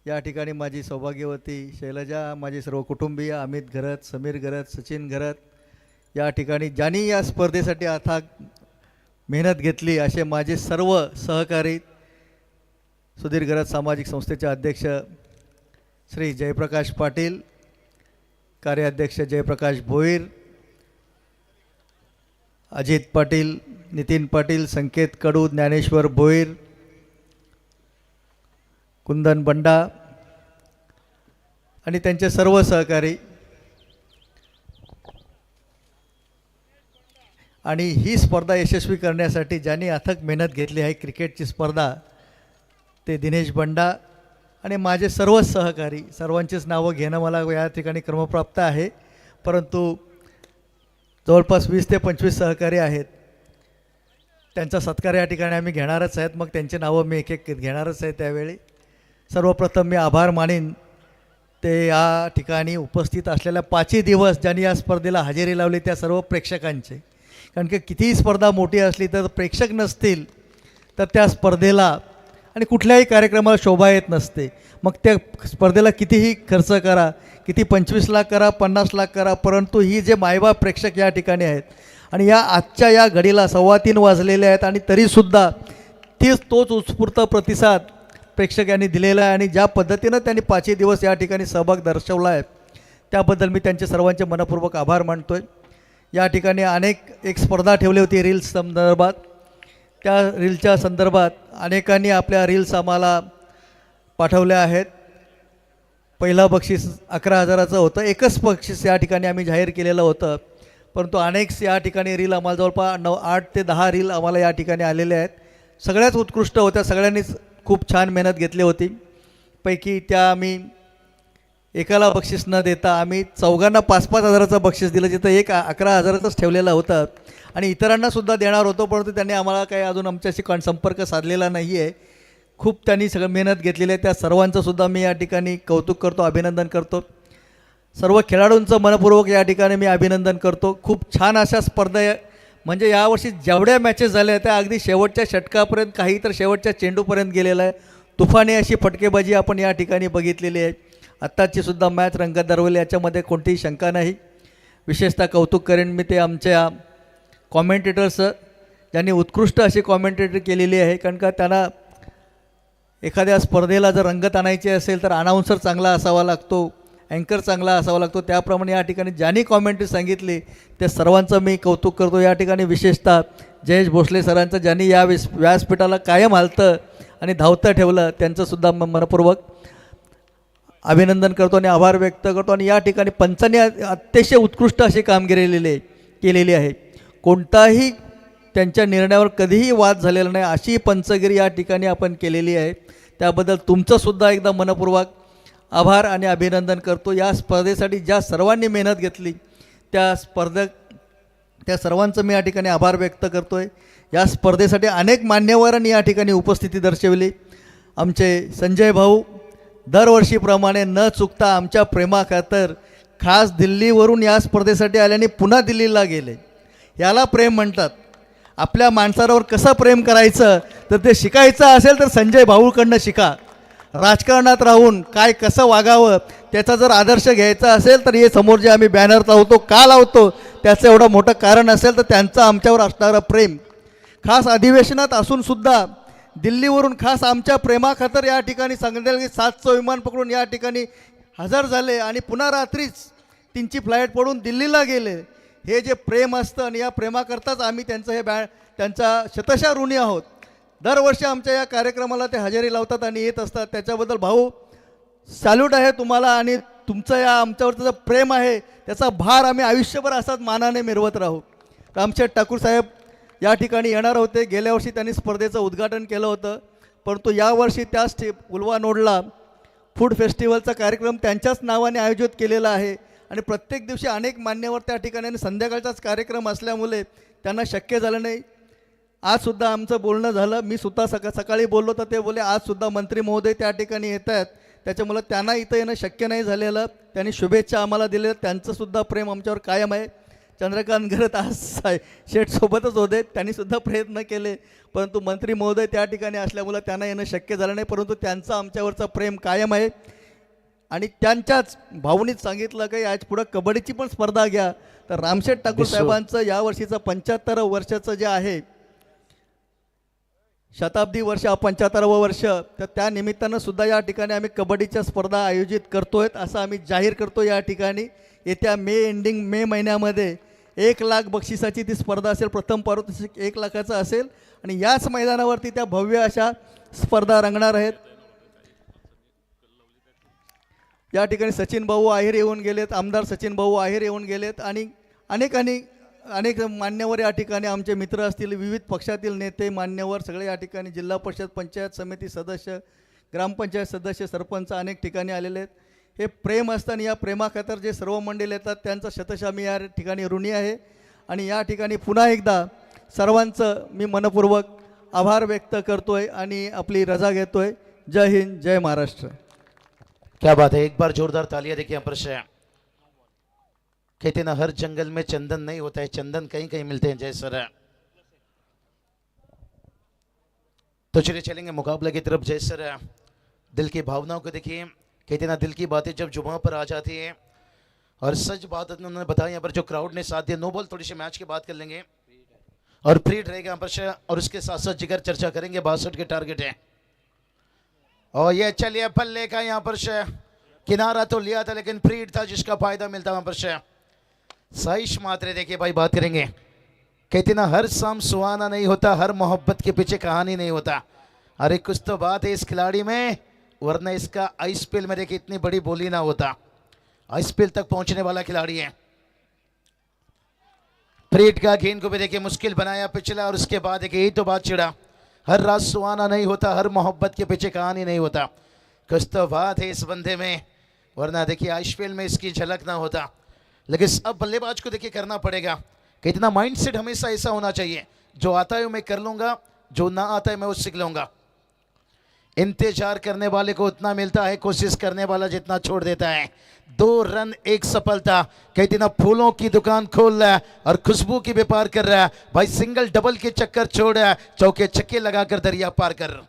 या ठिकाणी माझी सौभाग्यवती शैलजा, माझे सर्व कुटुंबीय अमित घरत, समीर घरत, सचिन घरत, या ठिकाणी ज्यांनी या स्पर्धेसाठी अथक मेहनत घेतली असे माझे सर्व सहकारी, सुधीर घरत सामाजिक संस्थेचे अध्यक्ष श्री जयप्रकाश पाटील, कार्याध्यक्ष जयप्रकाश भोईर, अजित पाटील, नितीन पाटील, संकेत कडू, ज्ञानेश्वर भोईर, कुंदन बंडा आणि त्यांचे सर्व सहकारी. आणि ही स्पर्धा यशस्वी करण्यासाठी ज्यांनी अथक मेहनत घेतली आहे, क्रिकेटची स्पर्धा, ते दिनेश बंडा आणि माझे सर्व सहकारी. सर्वांचीच नावं घेणं मला या ठिकाणी क्रमप्राप्त आहे, परंतु जवळपास 20 ते 25 सहकारी आहेत. त्यांचा सत्कार या ठिकाणी आम्ही घेणारच आहेत. मग त्यांची नावं मी एक एक घेणारच आहे. त्यावेळी सर्वप्रथम मी आभार मानेन ते या ठिकाणी उपस्थित असलेल्या 5ही दिवस ज्यांनी या स्पर्धेला हजेरी लावली त्या सर्व प्रेक्षकांचे. कारण की कितीही स्पर्धा मोठी असली तर प्रेक्षक नसतील तर त्या स्पर्धेला आणि कुठल्याही कार्यक्रमाला शोभा येत नसते. मग त्या स्पर्धेला कितीही खर्च करा, किती 25 लाख करा, 50 लाख करा, परंतु ही जे मायबाप प्रेक्षक या ठिकाणी आहेत आणि या आजच्या या घडीला 3:15 वाजलेले आहेत आणि तरीसुद्धा तोच उत्स्फूर्त प्रतिसाद प्रेक्षक यांनी दिलेला आहे. आणि ज्या पद्धतीनं त्यांनी 5ही दिवस या ठिकाणी सहभाग दर्शवला आहे त्याबद्दल मी त्यांचे सर्वांचे मनपूर्वक आभार मानतो आहे. या ठिकाणी एक स्पर्धा ठेवली होती रील्स संदर्भात. त्या रीलच्या संदर्भात अनेकांनी आपल्या रील्स आम्हाला पाठवल्या आहेत. पहिलं बक्षीस 11,000चं होतं. एकच बक्षीस या ठिकाणी आम्ही जाहीर केलेलं होतं, परंतु अनेक या ठिकाणी रील आम्हाला जवळपास 8 ते 10 रील आम्हाला या ठिकाणी आलेले आहेत. सगळ्याच उत्कृष्ट होत्या. सगळ्यांनीच खूप छान मेहनत घेतली होती. पैकी त्या आम्ही एकाला बक्षीस न देता आम्ही चौघांना 5-5 हजाराचं बक्षीस दिलं, जिथं एक 11,000चंच ठेवलेलं होतं आणि इतरांनासुद्धा देणार होतो, परंतु त्यांनी आम्हाला काही अजून आमच्याशी संपर्क साधलेला नाही आहे. खूप त्यांनी सगळं मेहनत घेतलेली आहे. त्या सर्वांचंसुद्धा मी या ठिकाणी कौतुक करतो, अभिनंदन करतो. सर्व खेळाडूंचं मनपूर्वक या ठिकाणी मी अभिनंदन करतो. खूप छान अशा स्पर्धा म्हणजे यावर्षी जेवढ्या मॅचेस झाल्या त्या अगदी शेवटच्या षटकापर्यंत, काही तर शेवटच्या चेंडूपर्यंत गेलेला आहे. तुफानी अशी फटकेबाजी आपण या ठिकाणी बघितलेली आहे. आत्ताची सुद्धा मॅच रंगत दरवली, याच्यामध्ये कोणतीही शंका नाही. विशेषतः कौतुक करेन मी ते आमच्या कॉमेंटेटर्सचं, ज्यांनी उत्कृष्ट अशी कॉमेंटेटर केलेली आहे. कारण का त्यांना एखाद्या स्पर्धेला जर रंगत आणायची असेल तर अनाऊन्सर चांगला असावा लागतो, अँकर चांगला असावा लागतो. त्याप्रमाणे या ठिकाणी ज्यांनी कॉमेंट्री सांगितली त्या सर्वांचं मी कौतुक करतो. या ठिकाणी विशेषतः जयेश भोसले सरांचं, ज्यांनी या व्यासपीठाला कायम हालतं आणि धावतं ठेवलं, त्यांचंसुद्धा मनपूर्वक अभिनंदन करतो आणि आभार व्यक्त करतो. आणि या ठिकाणी पंचांनी अतिशय उत्कृष्ट अशी कामगिरी केलेली आहे. कोणताही त्यांच्या निर्णयावर कधीही वाद झालेला नाही, अशी पंचगिरी या ठिकाणी आपण केलेली आहे. त्याबद्दल तुमचंसुद्धा एकदा मनपूर्वक आभार आणि अभिनंदन करतो. या स्पर्धेसाठी ज्या सर्वांनी मेहनत घेतली त्या सर्वांचं मी या ठिकाणी आभार व्यक्त करतो आहे. या स्पर्धेसाठी अनेक मान्यवरांनी या ठिकाणी उपस्थिती दर्शवली. आमचे संजय भाऊ दरवर्षीप्रमाणे न चुकता आमच्या प्रेमाखातर खास दिल्लीवरून या स्पर्धेसाठी आल्याने पुन्हा दिल्लीला गेले. याला प्रेम म्हणतात. आपल्या माणसावर कसं प्रेम करायचं तर ते शिकायचं असेल तर संजय भाऊकडनं शिका. राजकारणात राहून काय कसं वागावं त्याचा जर आदर्श घ्यायचा असेल तर हे समोर जे आम्ही बॅनर लावतो का लावतो त्याचं एवढं मोठं कारण असेल तर त्यांचं आमच्यावर असणारं प्रेम. खास अधिवेशनात असूनसुद्धा दिल्लीवरून खास आमच्या प्रेमाखातर या ठिकाणी सांगितलं की 7चं विमान पकडून या ठिकाणी हजर झाले आणि पुन्हा रात्रीच त्यांची फ्लाईट पडून दिल्लीला गेले. हे जे प्रेम असतं आणि या प्रेमाकरताच आम्ही त्यांचा शतशः ऋणी आहोत. दरवर्षी आमच्या या कार्यक्रमाला ते हजेरी लावतात आणि येत असतात. त्याच्याबद्दल भाऊ सॅल्यूट आहे तुम्हाला. आणि तुमचं या आमच्यावरचं जे प्रेम आहे त्याचा भार आम्ही आयुष्यभर असाच मानाने मिरवत राहू. रामशेठ ठाकूर साहेब या ठिकाणी येणार होते. गेल्या वर्षी त्यांनी स्पर्धेचं उद्घाटन केलं होतं, परंतु यावर्षी त्याच उल्वानोडला फूड फेस्टिवलचा कार्यक्रम त्यांच्याच नावाने आयोजित केलेला आहे. आणि प्रत्येक दिवशी अनेक मान्यवर त्या ठिकाणी आणि संध्याकाळचाच कार्यक्रम असल्यामुळे त्यांना शक्य झालं नाही. आजसुद्धा आमचं बोलणं झालं. मी सुद्धा सकाळी बोललो तर ते बोले आजसुद्धा मंत्री महोदय त्या ठिकाणी येत आहेत, त्याच्यामुळं त्यांना इथं येणं शक्य नाही झालेलं. त्यांनी शुभेच्छा आम्हाला दिल्या. त्यांचंसुद्धा प्रेम आमच्यावर कायम आहे. चंद्रकांत गरत आज शेठसोबतच होते, त्यांनीसुद्धा प्रयत्न केले, परंतु मंत्री महोदय त्या ठिकाणी असल्यामुळं त्यांना येणं शक्य झालं नाही. परंतु त्यांचं आमच्यावरचं प्रेम कायम आहे. आणि त्यांच्याच भावनीत सांगितलं की आज पुढं कबड्डीची पण स्पर्धा घ्या. तर रामशेठ ठाकूर साहेबांचं यावर्षीचं 75 वर्षाचं जे आहे शताब्दी वर्ष 75वं वर्ष, तर त्या निमित्तानं सुद्धा या ठिकाणी आम्ही कबड्डीच्या स्पर्धा आयोजित करतोय असं आम्ही जाहीर करतो. या ठिकाणी येत्या मे महिन्यामध्ये 1 लाख बक्षिसाची ती स्पर्धा असेल. प्रथम पारितोषिक 1 लाखाचं असेल आणि याच मैदानावरती त्या भव्य अशा स्पर्धा रंगणार आहेत. या ठिकाणी सचिन भाऊ आहेर येऊन गेलेत, आमदार सचिन भाऊ आहेर येऊन गेलेत आणि अनेक मान्यवर या ठिकाणी आमचे मित्र असतील, विविध पक्षातील नेते मान्यवर सगळे या ठिकाणी, जिल्हा परिषद पंचायत समिती सदस्य, ग्रामपंचायत सदस्य, सरपंच अनेक ठिकाणी आलेले आहेत. हे प्रेम असताना या प्रेमाखातर जे सर्व मंडळी येतात त्यांचा शतशः मी या ठिकाणी ऋणी आहे. आणि या ठिकाणी पुन्हा एकदा सर्वांचं मी मनपूर्वक आभार व्यक्त करतोय आणि आपली रजा घेतोय. जय हिंद, जय महाराष्ट्र. क्या बात है, एक बार जोरदार तालियां देखिए यहाँ पर से. कहते ना हर जंगल में चंदन नहीं होता है, चंदन कहीं कहीं मिलते हैं. जय सर. तो चलिए चलेंगे मुकाबले की तरफ. जय सर. दिल की भावनाओं को देखिए. कहते ना दिल की बातें जब जुबान पर आ जाती है और सच बात उन्होंने बताया. यहाँ पर जो क्राउड ने साथ दिया. नो बॉल थोड़ी सी मैच की बात कर लेंगे और प्रीड रहेगा यहाँ पर से. और उसके साथ साथ जिगर चर्चा करेंगे. 62 के टारगेट है. और ये चलिए पल्ले का यहाँ पर से किनारा तो लिया था लेकिन प्रीड था जिसका फायदा मिलता वहां पर से. साइश मात्रे देखिए भाई बात करेंगे. कहते ना हर शाम सुहाना नहीं होता, हर मोहब्बत के पीछे कहानी नहीं होता. अरे कुछ तो बात है इस खिलाड़ी में, वरना इसका आईपीएल में देखिए इतनी बड़ी बोली ना होता. आईपीएल तक पहुंचने वाला खिलाड़ी है. प्रीड का गेंद को भी देखिए मुश्किल बनाया पिछला और उसके बाद देखिए यही तो बात चिड़ा. हर रात सुहाना नहीं होता, हर मोहब्बत के पीछे कहानी नहीं होता. कुछ तो बात है इस बंदे में, वरना देखिए आईपीएल में इसकी झलक ना होता. लेकिन अब बल्लेबाज को देखिए करना पड़ेगा. कितना माइंडसेट हमेशा ऐसा होना चाहिए, जो आता है मैं कर लूंगा, जो ना आता है मैं वो सीख लूंगा. इंतजार करने वाले को उतना मिलता है, कोशिश करने वाला जितना छोड़ देता है। 2 रन 1 सफलता। कहते ना फूलों की दुकान खोल रहा है और खुशबू की व्यापार कर रहा है भाई। सिंगल डबल के चक्कर छोड़ रहा है, चौके छक्के लगाकर दरिया पार कर।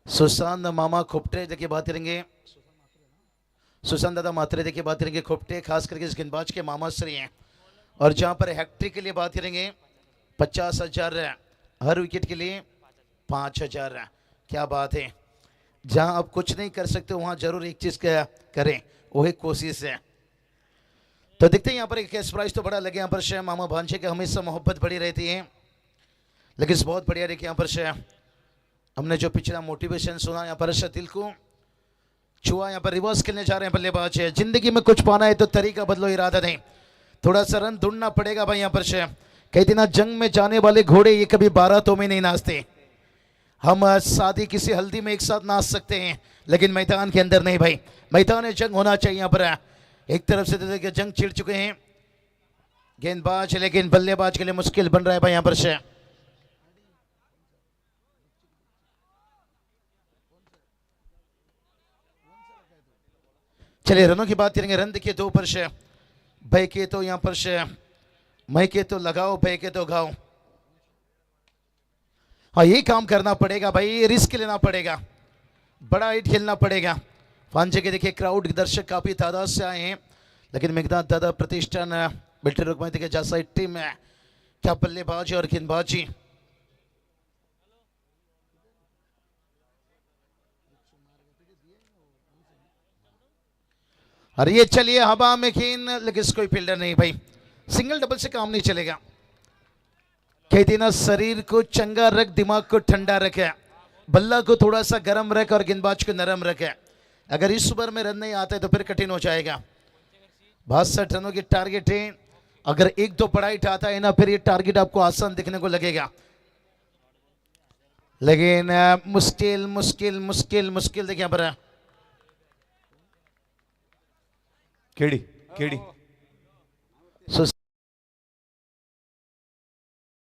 सुशांत मामा खोपटे देखिए बात करेंगे, सुशांत दादा मात्रे देखिए बात करेंगे। खोपटे खास करके इस गेंदबाज के मामा श्री हैं। और जहां पर हैट्रिक के लिए बात करेंगे 50,000 हर विकेट के लिए 5,000। क्या बात है, जहां आप कुछ नहीं कर सकते वहां जरूर एक चीज करें, वो है कोशिश है। तो देखते हैं यहाँ पर एक कैश प्राइस तो बड़ा लगे यहाँ पर शेयर मामा भांजे के हमेशा मोहब्बत बड़ी रहती है, लेकिन बहुत बढ़िया देखिए यहाँ पर शेयर हमने जो पिछला मोटिवेशन सुना यहाँ पर दिल को छुआ। यहाँ पर रिवर्स खेलने जा रहे हैं बल्लेबाज है। जिंदगी में कुछ पाना है तो तरीका बदलो, इरादा नहीं। थोड़ा सा रन ढूंढना पड़ेगा भाई यहाँ पर शेयर। कहते ना जंग में जाने वाले घोड़े ये कभी बारातों में नहीं नाचते। हम शादी किसी हल्दी में एक साथ नाच सकते हैं, लेकिन मैदान के अंदर नहीं भाई। मैदान में जंग होना चाहिए। यहाँ पर एक तरफ से देखिए जंग छिड़ चुके हैं गेंदबाज, लेकिन बल्लेबाज के लिए मुश्किल बन रहा है भाई यहाँ पर शेयर। चलिए रनों की बात करेंगे। रन देखिए 2 पर शेयर। भाई के तो यहाँ पर शेयर, मैं के तो लगाओ, भाई के तो गाओ। हाँ ये काम करना पड़ेगा भाई, रिस्क लेना पड़ेगा, बड़ा हिट खेलना पड़ेगा। फांजे के देखिए क्राउड दर्शक काफी तादाद से आए हैं, लेकिन मेघनाथ दादा प्रतिष्ठान मिलिट्री रुकमा देखिए जैसा टीम है। क्या बल्लेबाजी और गेंदबाजी। अरे ये चलिए हवा में गेंद, लेकिन कोई फील्डर नहीं भाई। सिंगल डबल से काम नहीं चलेगा। कहते ना शरीर को चंगा रख, दिमाग को ठंडा रखे, बल्ला को थोड़ा सा गर्म रख और गेंदबाज को नरम रखे। अगर इस ओवर में रन नहीं आते तो फिर कठिन हो जाएगा। 62 रनों की टारगेट है। अगर 1-2 बड़ा हिट आता है ना, फिर ये टारगेट आपको आसान दिखने को लगेगा, लेकिन मुश्किल मुश्किल मुश्किल मुश्किल देखिए यहाँ पर केडी केडी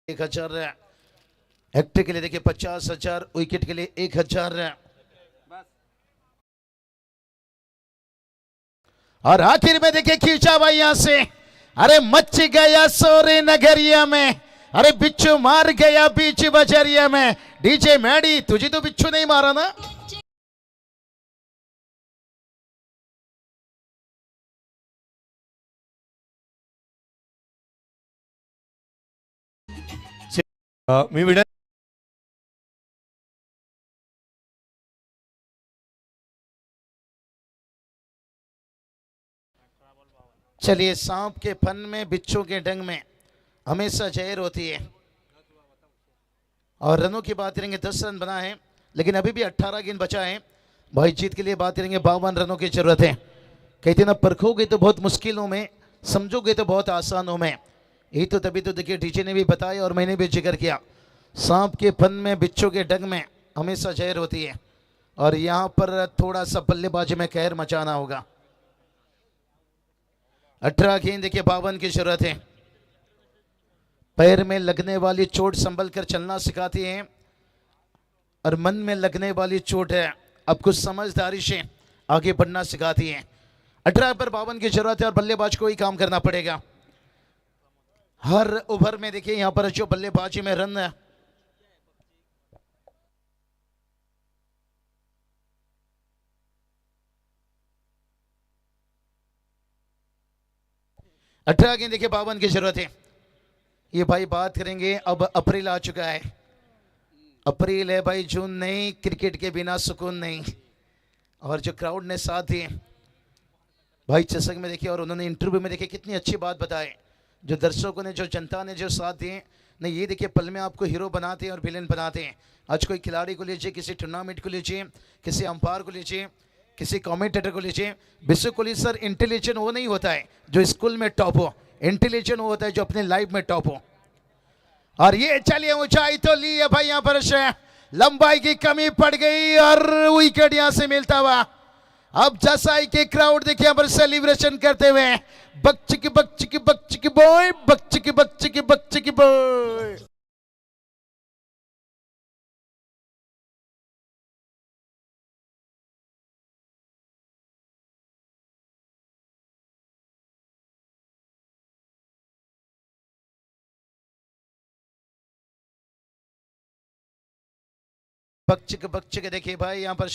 1,000 हेक्टर के लिए देखिए 50,000, विकेट के लिए 1,000। और आखिर में देखिए खींचा भाई यहां से। अरे मच गया सोरे नगरिया में, अरे बिच्छू मार गया बीच बजरिया में। डीजे मैडी तुझे तो बिच्छू नहीं मारा ना। मी विनंती चलिए सांप के फन में बिच्छू के डंग में हमेशा जहर होती है। और रनों की बात करेंगे 10 रन बना है, लेकिन अभी भी 18 गेंद बचा है भाई। जीत के लिए बात करेंगे 52 रनों की जरूरत है। कहते ना परखोगे तो बहुत मुश्किलों में, समझोगे तो बहुत आसानों में। यही तो तभी तो देखिए डीजे ने भी बताया और मैंने भी जिक्र किया, सांप के फन में बिच्छू के डंग में हमेशा जहर होती है। और यहाँ पर थोड़ा सा बल्लेबाजी में कहर मचाना होगा। 18 गेंद देखिए 52 की जरूरत है। पैर में लगने वाली चोट संभल कर चलना सिखाती है, और मन में लगने वाली चोट है अब कुछ समझदारी से आगे बढ़ना सिखाती है। 18 पर 52 की जरूरत है और बल्लेबाज को ही काम करना पड़ेगा। हर ओवर में देखिए यहां पर जो बल्लेबाजी में रन है, अठारह गेंद देखिए 52 की जरूरत है। ये भाई बात करेंगे, अब अप्रैल आ चुका है। अप्रैल है भाई, जून नहीं। क्रिकेट के बिना सुकून नहीं। और जो क्राउड ने साथ दिए भाई चषक में देखिए, और उन्होंने इंटरव्यू में देखिए कितनी अच्छी बात बताई। जो दर्शकों ने, जो जनता ने जो साथ दिए, नहीं, ये देखिए पल में आपको हीरो बनाते हैं और विलेन बनाते हैं। आज कोई खिलाड़ी को लीजिए, किसी टूर्नामेंट को लीजिए, किसी अंपायर को लीजिए, किसी कमेंटेटर को लीजिए, बेसिकली सर इंटेलिजेंट वो नहीं होता है जो स्कूल में टॉप हो, इंटेलिजेंट वो होता है जो अपने लाइफ में टॉप हो। और ये चलिए ऊंचाई तो ली है भाई, यहाँ पर लंबाई की कमी पड़ गई और विकेट यहां से मिलता हुआ। अब जसाई के क्राउड देखिए यहाँ पर सेलिब्रेशन करते हुए, बकचिकी बकचिकी बकचिकी बॉय, बकचिकी बकचिकी बकचिकी बॉय। बकचिक देखिए भाई यहाँ पर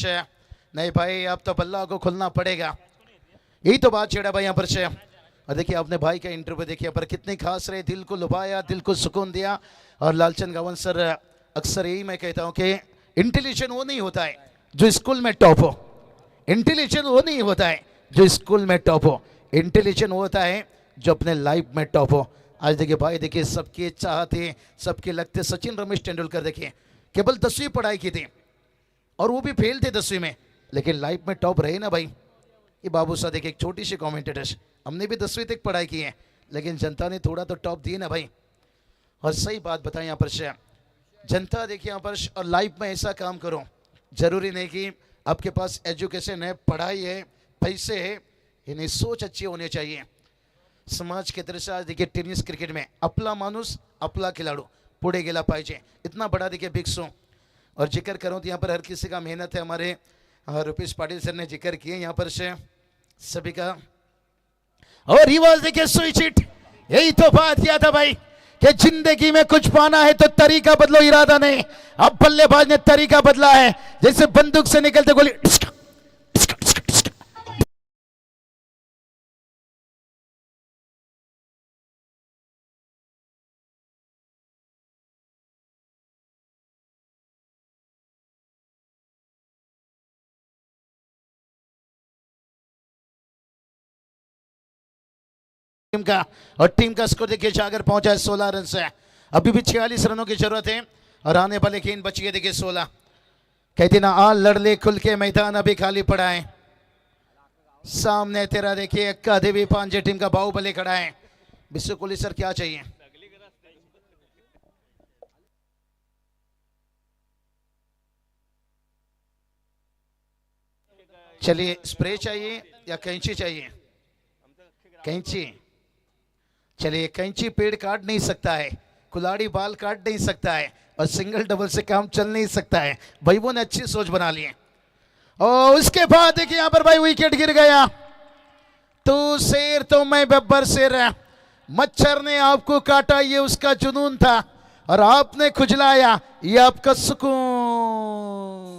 नहीं भाई, अब तो बल्ला को खुलना पड़ेगा। यही तो बात छेड़ा भाई यहाँ पर और देखिए अपने भाई का इंटरव्यू देखिए पर कितनी खास रहे, दिल को लुभाया, दिल को सुकून दिया। और लालचंद गावन सर, अक्सर यही मैं कहता हूँ कि इंटेलिजेंट वो नहीं होता है जो स्कूल में टॉप हो, इंटेलिजेंट वो नहीं होता है जो स्कूल में टॉप हो, इंटेलिजेंट होता है जो अपने लाइफ में टॉप हो। आज देखिए भाई, देखिए सबके चाहते, सबके लगते सचिन रमेश तेंदुलकर देखिए केवल 10वीं पढ़ाई की थी और वो भी फेल थे 10वीं में, लेकिन लाइफ में टॉप रहे ना भाई। ये बाबू साहब देखिए, एक छोटी सी कमेंटेटर, हमने भी 10वीं तक पढ़ाई की है लेकिन जनता ने थोड़ा तो टॉप दिए ना भाई। और सही बात बताएं यहाँ पर जनता देखिए यहाँ पर, और लाइफ में ऐसा काम करो, जरूरी नहीं कि आपके पास एजुकेशन है, पढ़ाई है, पैसे है, इन्हें सोच अच्छी होनी चाहिए। समाज के तरफ से आज देखिए टेनिस क्रिकेट में आपला माणूस आपला खिलाडू पुढे गेला पाहिजे, इतना बड़ा देखिए बिग शो। और जिक्र करूं तो यहाँ पर हर किसी का मेहनत है, हमारे रुपेश पाटिल सर ने जिक्र किए यहाँ पर सभी का। और रिवाज देखिए स्विच इट, यही तो बात किया था भाई कि जिंदगी में कुछ पाना है तो तरीका बदलो, इरादा नहीं। अब बल्लेबाज ने तरीका बदला है, जैसे बंदूक से निकलते गोली। टीम का, और टीम का स्कोर देखिए जाकर पहुंचा है 16 रन से। अभी भी 46 रनों की जरूरत है और आने वाले गेंद बची है देखिए 16। कहते ना आ लड़ले खुल के, मैदान अभी खाली पड़ा है। सामने तेरा देखिए अक्का देवी पांजे टीम का बाहुबली खड़ा है। विश्व कोहली सर क्या चाहिए? चलिए स्प्रे चाहिए या कैंची चाहिए? कैंची। चलिए कैंची पेड़ काट नहीं सकता है, कुल्हाड़ी बाल काट नहीं सकता है, और सिंगल डबल से काम चल नहीं सकता है। भाइयों ने अच्छी सोच बना ली है। और उसके बाद देखिए यहां पर भाई विकेट गिर गया। तू शेर तो मैं बब्बर शेर है, मच्छर ने आपको काटा ये उसका जुनून था, और आपने खुजलाया ये आपका सुकून।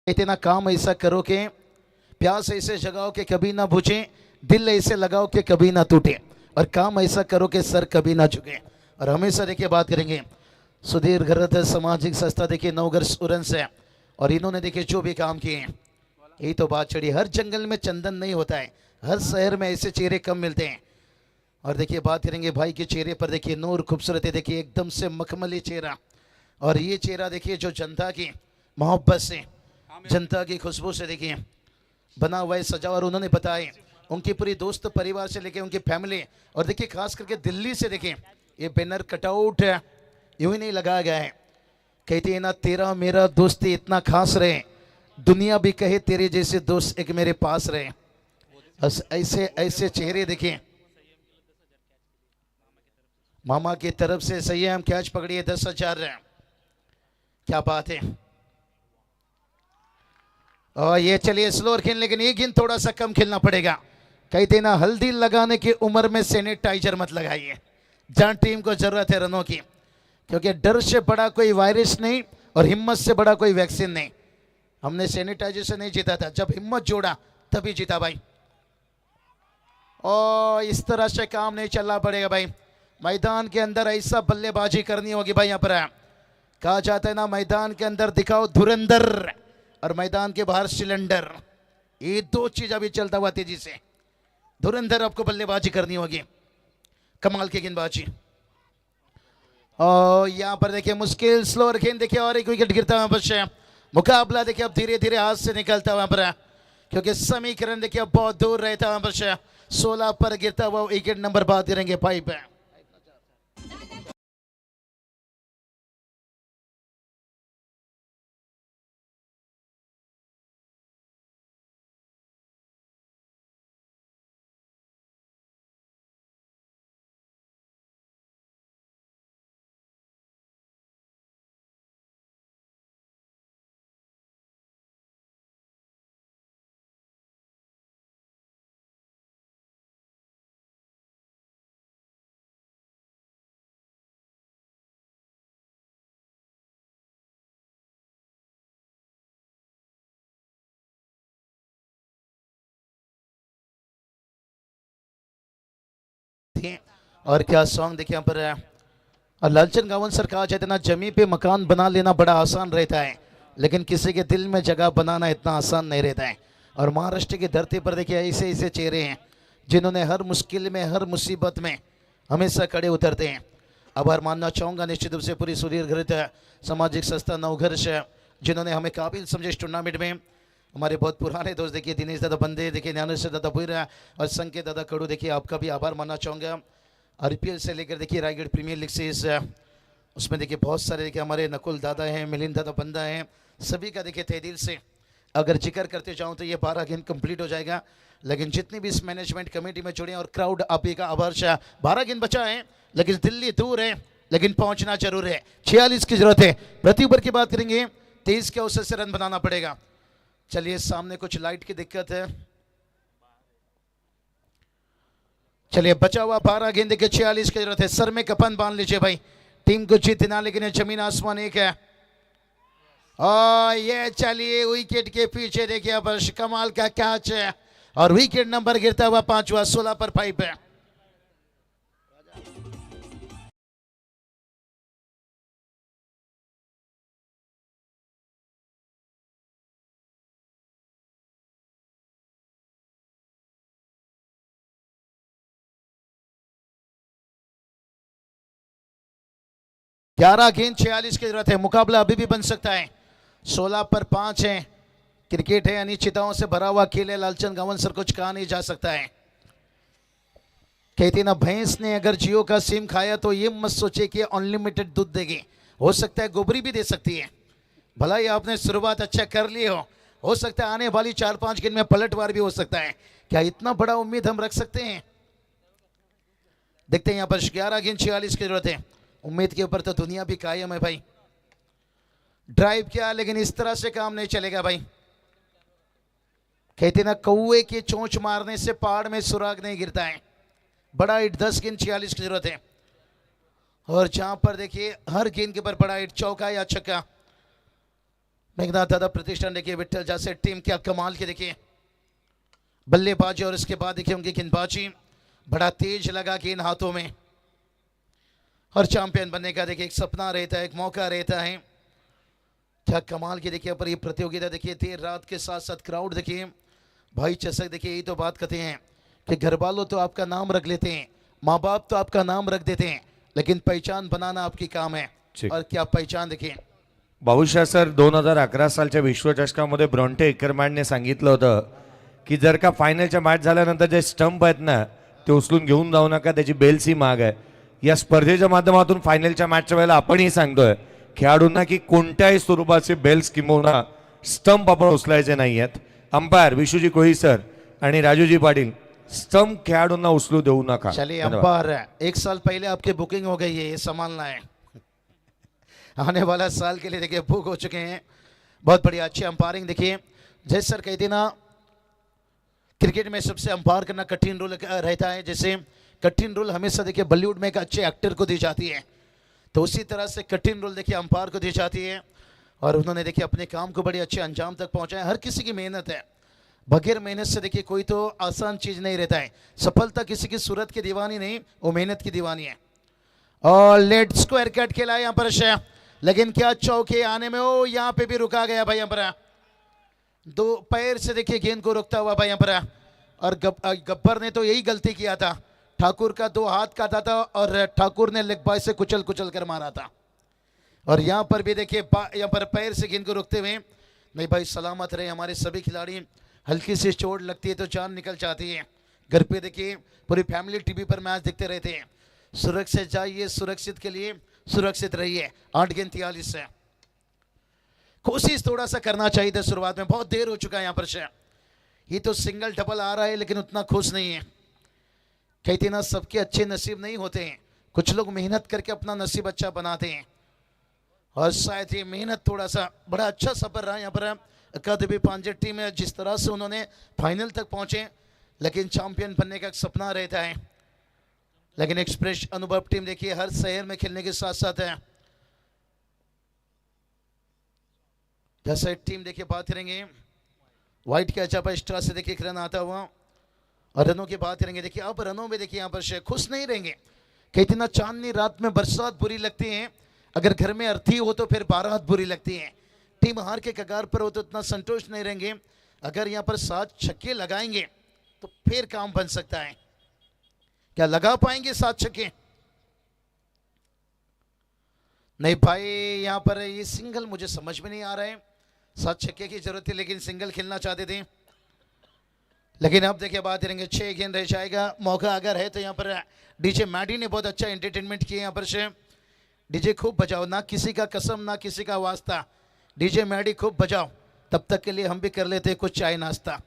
इतना काम ऐसा करो कि प्यास ऐसे जगाओ कि कभी ना बुझे, दिल ऐसे लगाओ कि कभी ना टूटे, और काम ऐसा करो कि सर कभी ना झुके। और हमेशा देखिए बात करेंगे सुधीर घरत सामाजिक संस्था देखिए नवगर सुरन से, और इन्होंने देखिए जो भी काम किए हैं, यही तो बात चढ़ी। हर जंगल में चंदन नहीं होता है, हर शहर में ऐसे चेहरे कम मिलते हैं। और देखिए बात करेंगे भाई के चेहरे पर देखिए नूर, खूबसूरत है देखिए एकदम से मखमली चेहरा। और ये चेहरा देखिए जो जनता की मोहब्बत से, जनता की खुशबू से देखिए बना हुआ है, सजा। और उन्होंने बताया उनकी पूरी दोस्त परिवार से लेके उनकी फैमिली, और देखिए खास करके दिल्ली से देखिए ये बैनर कटआउट यूं ही नहीं लगाया गया है। कहते हैं ना तेरा मेरा दोस्ती इतना खास रहे, दुनिया भी कहे तेरे जैसे दोस्त एक मेरे पास रहे। बस ऐसे ऐसे चेहरे देखिए। मामा की तरफ से सही है, हम कैच पकड़िए 10,000। क्या बात है। और ये चलिए स्लोअर खेल, लेकिन ये गेंद थोड़ा सा कम खेलना पड़ेगा। कहते ना हल्दी लगाने की उम्र में सैनिटाइजर मत लगाइए, जहां टीम को जरूरत है रनों की, क्योंकि डर से बड़ा कोई वायरस नहीं और हिम्मत से बड़ा कोई वैक्सीन नहीं। हमने सैनिटाइजर से नहीं जीता था, जब हिम्मत जोड़ा तभी जीता भाई। और इस तरह से काम नहीं चलना पड़ेगा भाई, मैदान के अंदर ऐसा बल्लेबाजी करनी होगी भाई। यहाँ पर कहा जाता है ना, मैदान के अंदर दिखाओ धुरंधर और मैदान के बाहर सिलेंडर, ये दो चीज अभी चलता हुआ तेजी से। धुरंधर आपको बल्लेबाजी करनी होगी, कमाल की गेंदबाजी। और यहाँ पर देखिए मुश्किल स्लोअर गेंद देखिए, और एक विकेट गिरता हुआ बच्चे। मुकाबला देखिए अब धीरे धीरे हाथ से निकलता हुआ पर, क्योंकि समीकरण देखिए अब बहुत दूर रहता हुआ बच्चे। 16 पर गिरता हुआ विकेट नंबर बात करेंगे पाइप। और क्या सॉन्ग देखिए यहाँ पर। और लालचंद गावन सर कहा जाता है ना, जमीन पे मकान बना लेना बड़ा आसान रहता है, लेकिन किसी के दिल में जगह बनाना इतना आसान नहीं रहता है। और महाराष्ट्र की धरती पर देखिए ऐसे ऐसे चेहरे हैं जिन्होंने हर मुश्किल में, हर मुसीबत में हमेशा खड़े उतरते हैं। आभार मानना चाहूँगा निश्चित रूप से पूरी सुदीर्घ सामाजिक संस्था नवघर्ष, जिन्होंने हमें काबिल समझे इस टूर्नामेंट में। हमारे बहुत पुराने दोस्त देखिए दिनेश दादा बंदे, देखिए ज्ञानेश्वर दादा भुईरा और संकेत दादा कड़ू, देखिए आपका भी आभार मानना चाहूँगा। IPL से लेकर देखिए रायगढ़ प्रीमियर लीग से उसमें देखिए बहुत सारे देखिए हमारे नकुल दादा हैं, मिलिंद दादा बंदा हैं, सभी का देखिए तहे दिल से अगर जिक्र करते जाऊँ तो ये 12 गेंद कंप्लीट हो जाएगा। लेकिन जितनी भी इस मैनेजमेंट कमेटी में जुड़े और क्राउड आप ही का आभार। 12 गेंद बचा है, लेकिन दिल्ली दूर है, लेकिन पहुंचना जरूर है। 46 की जरूरत है। प्रति ओवर की बात करेंगे, 23 के औसत से रन बनाना पड़ेगा। चलिए सामने कुछ लाइट की दिक्कत है, चलिए बचा हुआ 12 गेंद के 46 की जरूरत है। सर में कफन बांध लीजिए भाई, टीम को जीतना, लेकिन जमीन आसमान एक है। और ये चलिए विकेट के पीछे देखिए अब कमाल का कैच है और विकेट नंबर गिरता हुआ 5वां। 16 पर 5 है। ग्यारह गेंद 46 की जरूरत है। मुकाबला अभी भी बन सकता है। 16 पर 5 है। क्रिकेट है, अनिश्चितताओं से भरा हुआ खेल है। लालचंद गावन सर कुछ कहा नहीं जा सकता है। कहते ना, भैंस ने अगर जियो का सिम खाया तो ये मत सोचे कि अनलिमिटेड दूध देगी, हो सकता है गोबरी भी दे सकती है। भला ही आपने शुरुआत अच्छा कर ली हो सकता है आने वाली 4-5 गेंद में पलटवार भी हो सकता है। क्या इतना बड़ा उम्मीद हम रख सकते हैं? देखते हैं यहाँ पर 11 गेंद 46 की जरूरत है। उम्मीद के ऊपर तो दुनिया भी कायम है भाई। ड्राइव किया, लेकिन इस तरह से काम नहीं चलेगा भाई। कहते ना, कौए की चोंच मारने से पहाड़ में सुराग नहीं गिरता है। बड़ा हिट 10 गेंद 46 की जरूरत है। और जहां पर देखिए हर गेंद के ऊपर बड़ा हिट, चौका या छक्का। मेघनाथ दादा प्रतिष्ठान देखिए, विठल जैसे टीम क्या कमाल की देखिए बल्लेबाजी, और इसके बाद देखिए उनकी गेंदबाजी बड़ा तेज लगा गेंद हाथों में। और चैंपियन बनने का देखिए एक सपना रहता है, एक मौका रहता है। क्या कमाल की देखिए पर ये प्रतियोगिता देखिए, देर रात के साथ साथ क्राउड देखिए। भाई चषक देखिए, यही तो बात कहते हैं कि घर वालों तो आपका नाम रख लेते हैं, माँ बाप तो आपका नाम रख देते हैं, लेकिन पहचान बनाना आपकी काम है। और क्या पहचान देखिए। बाबूशाह सर 2011 सालच्या विश्वचषकामध्ये ब्रॉन्टे एकरमॅनने सांगितलं होतं की जर का फायनलच्या मॅच झाल्यानंतर जे स्टंप आहेत ना ते उचलून घेऊन जाऊ नका, त्याची बेल्स ही महाग आहे। या स्पर्धेच्या माध्यमातून फायनलच्या मॅचच्या वेळेला आपणही सांगतोय खेळाडूंना की कोणत्याही स्वरूपाचे बेल्स किंवा स्टंप आपण उचलायचे नाही आहेत। अंपायर विशुजी कोहली सर आणि राजूजी पाटील, स्टंप खेळाडूंना उचलू देऊ नका। चलिए अंपायर, 1 साल पहले आपकी बुकिंग हो गई है, ये संभालना है। आने वाला साल के लिए देखिए बुक हो चुके हैं। बहुत बढ़िया, अच्छी अंपायरिंग देखिए। जय सर कहते ना, क्रिकेट में सबसे अंपायर करना कठिन रोल रहता है। जैसे कठिन रोल हमेशा देखिए बॉलीवुड में एक अच्छे एक्टर को दी जाती है, तो उसी तरह से कठिन रोल देखिए अंपायर को दी जाती है। और उन्होंने देखिए अपने काम को बड़े अच्छे अंजाम तक पहुंचाया। हर किसी की मेहनत है, बगैर मेहनत से देखिए कोई तो आसान चीज नहीं रहता है। सफलता किसी की सूरत की दीवानी नहीं, वो मेहनत की दीवानी है। और लेट स्क्वायर कट खेला यहाँ पर शे, लेकिन क्या चौके आने में वो यहाँ पे भी रुका गया भाई यहाँ पर। दो पैर से देखिए गेंद को रोकता हुआ भाई यहाँ पर। और गब्बर ने तो यही गलती किया था, ठाकुर का दो हाथ काटा था और ठाकुर ने लेग बाय से कुचल कुचल कर मारा था। और यहाँ पर भी देखिए यहाँ पर पैर से गेंद को रोकते हुए, नहीं भाई सलामत रहे हमारे सभी खिलाड़ी। हल्की सी चोट लगती है तो जान निकल जाती है। घर पे देखिए पूरी फैमिली टीवी पर मैच देखते रहते हैं। सुरक्षित जाइए, सुरक्षित के लिए सुरक्षित रहिए। 8 गेंद 43 से कोशिश थोड़ा सा करना चाहिए था शुरुआत में, बहुत देर हो चुका है यहाँ पर से। ये तो सिंगल डबल आ रहा है लेकिन उतना खुश नहीं है। कहते ना सबके अच्छे नसीब नहीं होते हैं, कुछ लोग मेहनत करके अपना नसीब अच्छा बनाते हैं। और शायद ये मेहनत थोड़ा सा बड़ा अच्छा सफर रहा यहाँ पर अकादमी पांजे टीम में, जिस तरह से उन्होंने फाइनल तक पहुंचे। लेकिन चैंपियन बनने का एक सपना रहता है। लेकिन एक्सप्रेस अनुभव टीम देखिए हर शहर में खेलने के साथ साथ है। जैसे टीम देखिए बात करेंगे व्हाइट के अच्छा एक्स्ट्रा से देखिए रन आता हुआ। और रनों की बात करेंगे देखिए अब रनों में देखिए यहाँ पर खुश नहीं रहेंगे। कहते ना चांदनी रात में बरसात बुरी लगती है, अगर घर में अर्थी हो तो फिर बारात बुरी लगती है। टीम हार के कगार पर हो तो इतना संतुष्ट नहीं रहेंगे। अगर यहाँ पर 7 छक्के लगाएंगे तो फिर काम बन सकता है। क्या लगा पाएंगे 7 छक्के? नहीं भाई यहाँ पर ये सिंगल मुझे समझ में नहीं आ रहा है। 7 छक्के की जरूरत थी लेकिन सिंगल खेलना चाहते थे। लेकिन अब देखिए बात करेंगे 6 गेंद रह जाएगा। मौका अगर है तो यहाँ पर डीजे मैडी ने बहुत अच्छा एंटरटेनमेंट किया। यहाँ पर से डीजे खूब बजाओ, ना किसी का कसम ना किसी का वास्ता। डीजे मैडी खूब बजाओ, तब तक के लिए हम भी कर लेते कुछ चाय नाश्ता।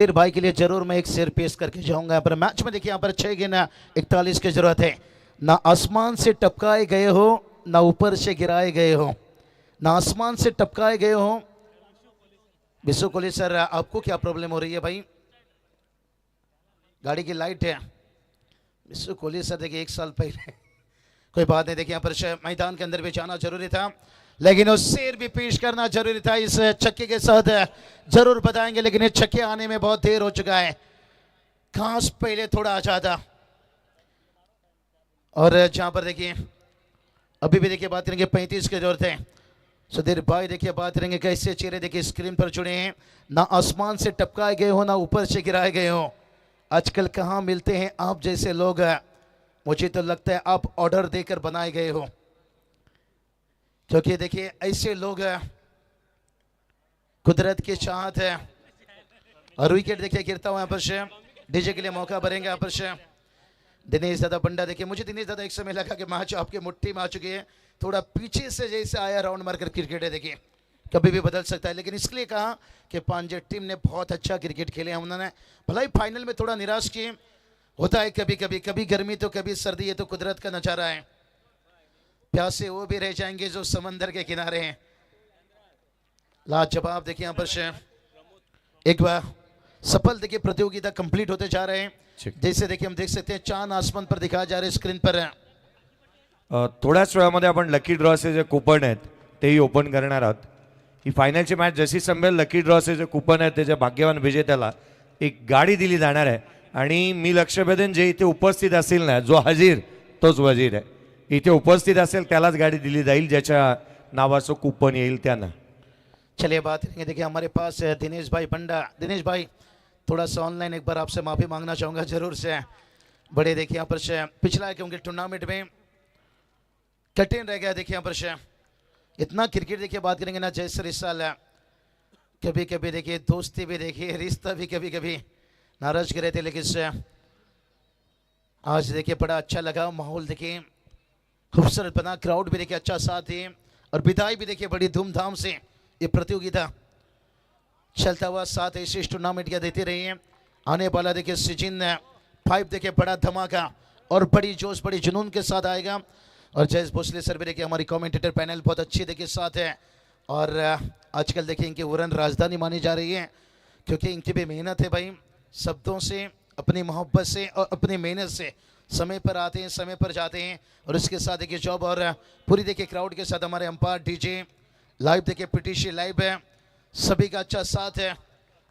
फिर भाई के लिए जरूर मैं एक शेर पेश करके जाऊंगा। यहाँ पर मैच में देखिए यहाँ पर 6 गेंद 41 की जरूरत है। ना आसमान से टपकाए गए हो ना ऊपर से गिराए गए हो, ना आसमान से टपकाए गए हो। विशु कोहली सर आपको क्या प्रॉब्लम हो रही है भाई? गाड़ी की लाइट है। विशु कोहली सर देखिए 1 साल पहले कोई बात नहीं, देखिए यहाँ पर मैदान के अंदर भी जाना जरूरी था लेकिन उस शेर भी पेश करना जरूरी था। इस छक्के के साथ जरूर बताएंगे लेकिन ये छक्के आने में बहुत देर हो चुका है। घास पहले थोड़ा आ जाता। और जहां पर देखिए अभी भी देखिए बात करेंगे 35 की जरूरत है। सुधीर भाई देखिए बात करेंगे कैसे चेहरे देखिए स्क्रीन पर जुड़े हैं। ना आसमान से टपकाए गए हो ना ऊपर से गिराए गए हो। आजकल कहाँ मिलते हैं आप जैसे लोग? मुझे तो लगता है आप ऑर्डर देकर बनाए गए हो, क्योंकि देखिए ऐसे लोग कुदरत की चाहत है। और विकेट देखिए गिरता हुआ यहाँ पर डीजे के लिए मौका भरेंगे यहाँ पर दिनेश दादा बंडा। देखिए मुझे दिनेश दादा एक समय लगा कि मैच आपके मुट्ठी में आ चुकी है, थोड़ा पीछे से जैसे आया राउंड मारकर क्रिकेट है। देखिए कभी भी बदल सकता है, लेकिन इसलिए कहा कि पांजे टीम ने बहुत अच्छा क्रिकेट खेले हैं। उन्होंने भलाई फाइनल में थोड़ा निराश किए, होता है कभी कभी, कभी गर्मी तो कभी सर्दी, ये तो कुदरत का नजारा है। प्यासे वो भी रह जाएंगे जो समंदर के किनारे हैं। लाजवाब देखिए यहाँ पर एक बार सफल देखिए प्रतियोगिता कंप्लीट होते जा रहे हैं। जैसे देखिए हम देख सकते हैं चांद आसमान पर दिखाया जा रहा है स्क्रीन पर। थोड्याच वेळामध्ये आपण लकी ड्रॉचे जे कूपन आहेत तेही ओपन करणार आहोत। ही फायनलची मॅच जशी संपेल लकी ड्रॉचे जे कूपन आहेत त्याच्या भाग्यवान विजेत्याला एक गाडी दिली जाणार आहे। आणि मी लक्ष भेदेन जे इथे उपस्थित असेल ना, जो हजीर तोच वजीर आहे। इथे उपस्थित असेल त्यालाच गाडी दिली जाईल ज्याच्या नावाचं कूपन येईल त्यांना। चलिए बात करेंगे। देखिए हमारे पास है दिनेश भाई बंडा। दिनेश भाई थोड़ा सा ऑनलाइन एक बार आपसे माफ़ी मांगना चाहूँगा जरूर से। बड़े देखिए यहाँ पर से पिछला क्योंकि टूर्नामेंट में कठिन रह गया। देखिए यहाँ पर से इतना क्रिकेट देखिए बात करेंगे ना जैसे इस साल कभी कभी देखिए दोस्ती भी देखिए रिश्ता भी कभी कभी नाराज कर रहे थे, लेकिन से आज देखिए बड़ा अच्छा लगा। माहौल देखिए खूबसूरत बना, क्राउड भी देखिए अच्छा साथ है और विदाई भी देखिए बड़ी धूमधाम से ये प्रतियोगिता चलता हुआ साथ ऐसे टूर्नामेंट क्या देते रही है। आने वाला देखिए सीजन 5 देखिए बड़ा धमाका और बड़ी जोश बड़ी जुनून के साथ आएगा। और जयेश भोसले सर भी देखिए हमारी कमेंटेटर पैनल बहुत अच्छी देखिए साथ है। और आजकल देखिए इनकी उड़न राजधानी मानी जा रही है क्योंकि इनकी भी मेहनत है भाई, शब्दों से अपनी मोहब्बत से और अपनी मेहनत से समय पर आते हैं समय पर जाते हैं। और इसके साथ देखिए जॉब और पूरी देखिए क्राउड के साथ हमारे अंपायर डीजे लाइव देखिए पीटीसी लाइव है, सभी का अच्छा साथ है।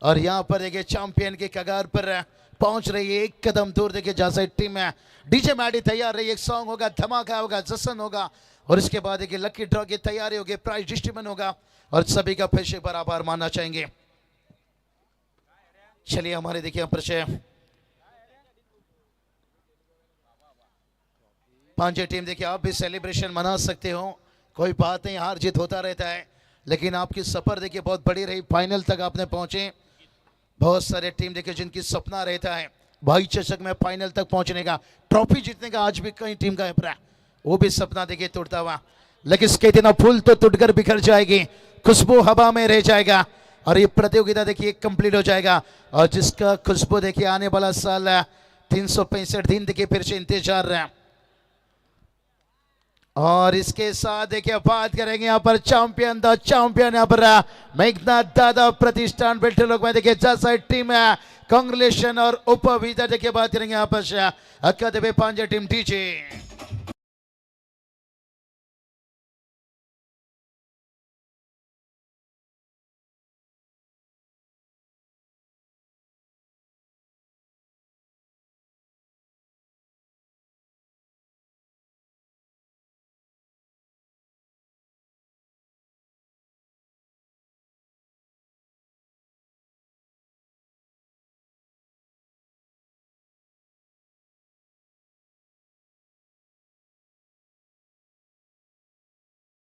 और यहाँ पर देखिए चैंपियन के कगार पर पहुंच रही है, एक कदम दूर देखिए जहाँ से टीम है। डीजे मैडी तैयार रही, एक सॉन्ग होगा, धमाका होगा, जश्न होगा और इसके बाद देखिए लकी ड्रॉ की तैयारी होगी, प्राइज डिस्ट्रीब्यूशन होगा और सभी का फिर से एक बार आभार मानना चाहेंगे। चलिए हमारे देखिए यहाँ पर से पांचों टीम देखिए आप भी सेलिब्रेशन मना सकते हो, कोई बात नहीं, हार जीत होता रहता है, लेकिन आपकी सफर देखिए बहुत बड़ी रही, फाइनल तक आपने पहुंचे। बहुत सारे टीम देखिए जिनकी सपना रहता है भाई चषक में फाइनल तक पहुंचने का, ट्रॉफी जीतने का, आज भी कई टीम का है वो भी सपना देखिए टूटता हुआ। लेकिन इसके दिन फूल तो टूटकर बिखर जाएगी, खुशबू हवा में रह जाएगा और ये प्रतियोगिता देखिए कंप्लीट हो जाएगा। और जिसका खुशबू देखिए आने वाला साल 365 दिन देखिए फिर से इंतजार रहा। और इसके साथ देखिए बात करेंगे यहाँ पर चैंपियन द चैंपियन यहाँ पर मेघनाथ दादा प्रतिष्ठान बेल्ट लोग में देखिए जैसा टीम है, कांग्रेचुलेशन और उपविजेता देखिए बात करेंगे यहाँ पर अक्का देवे पांडे टीम डीजे।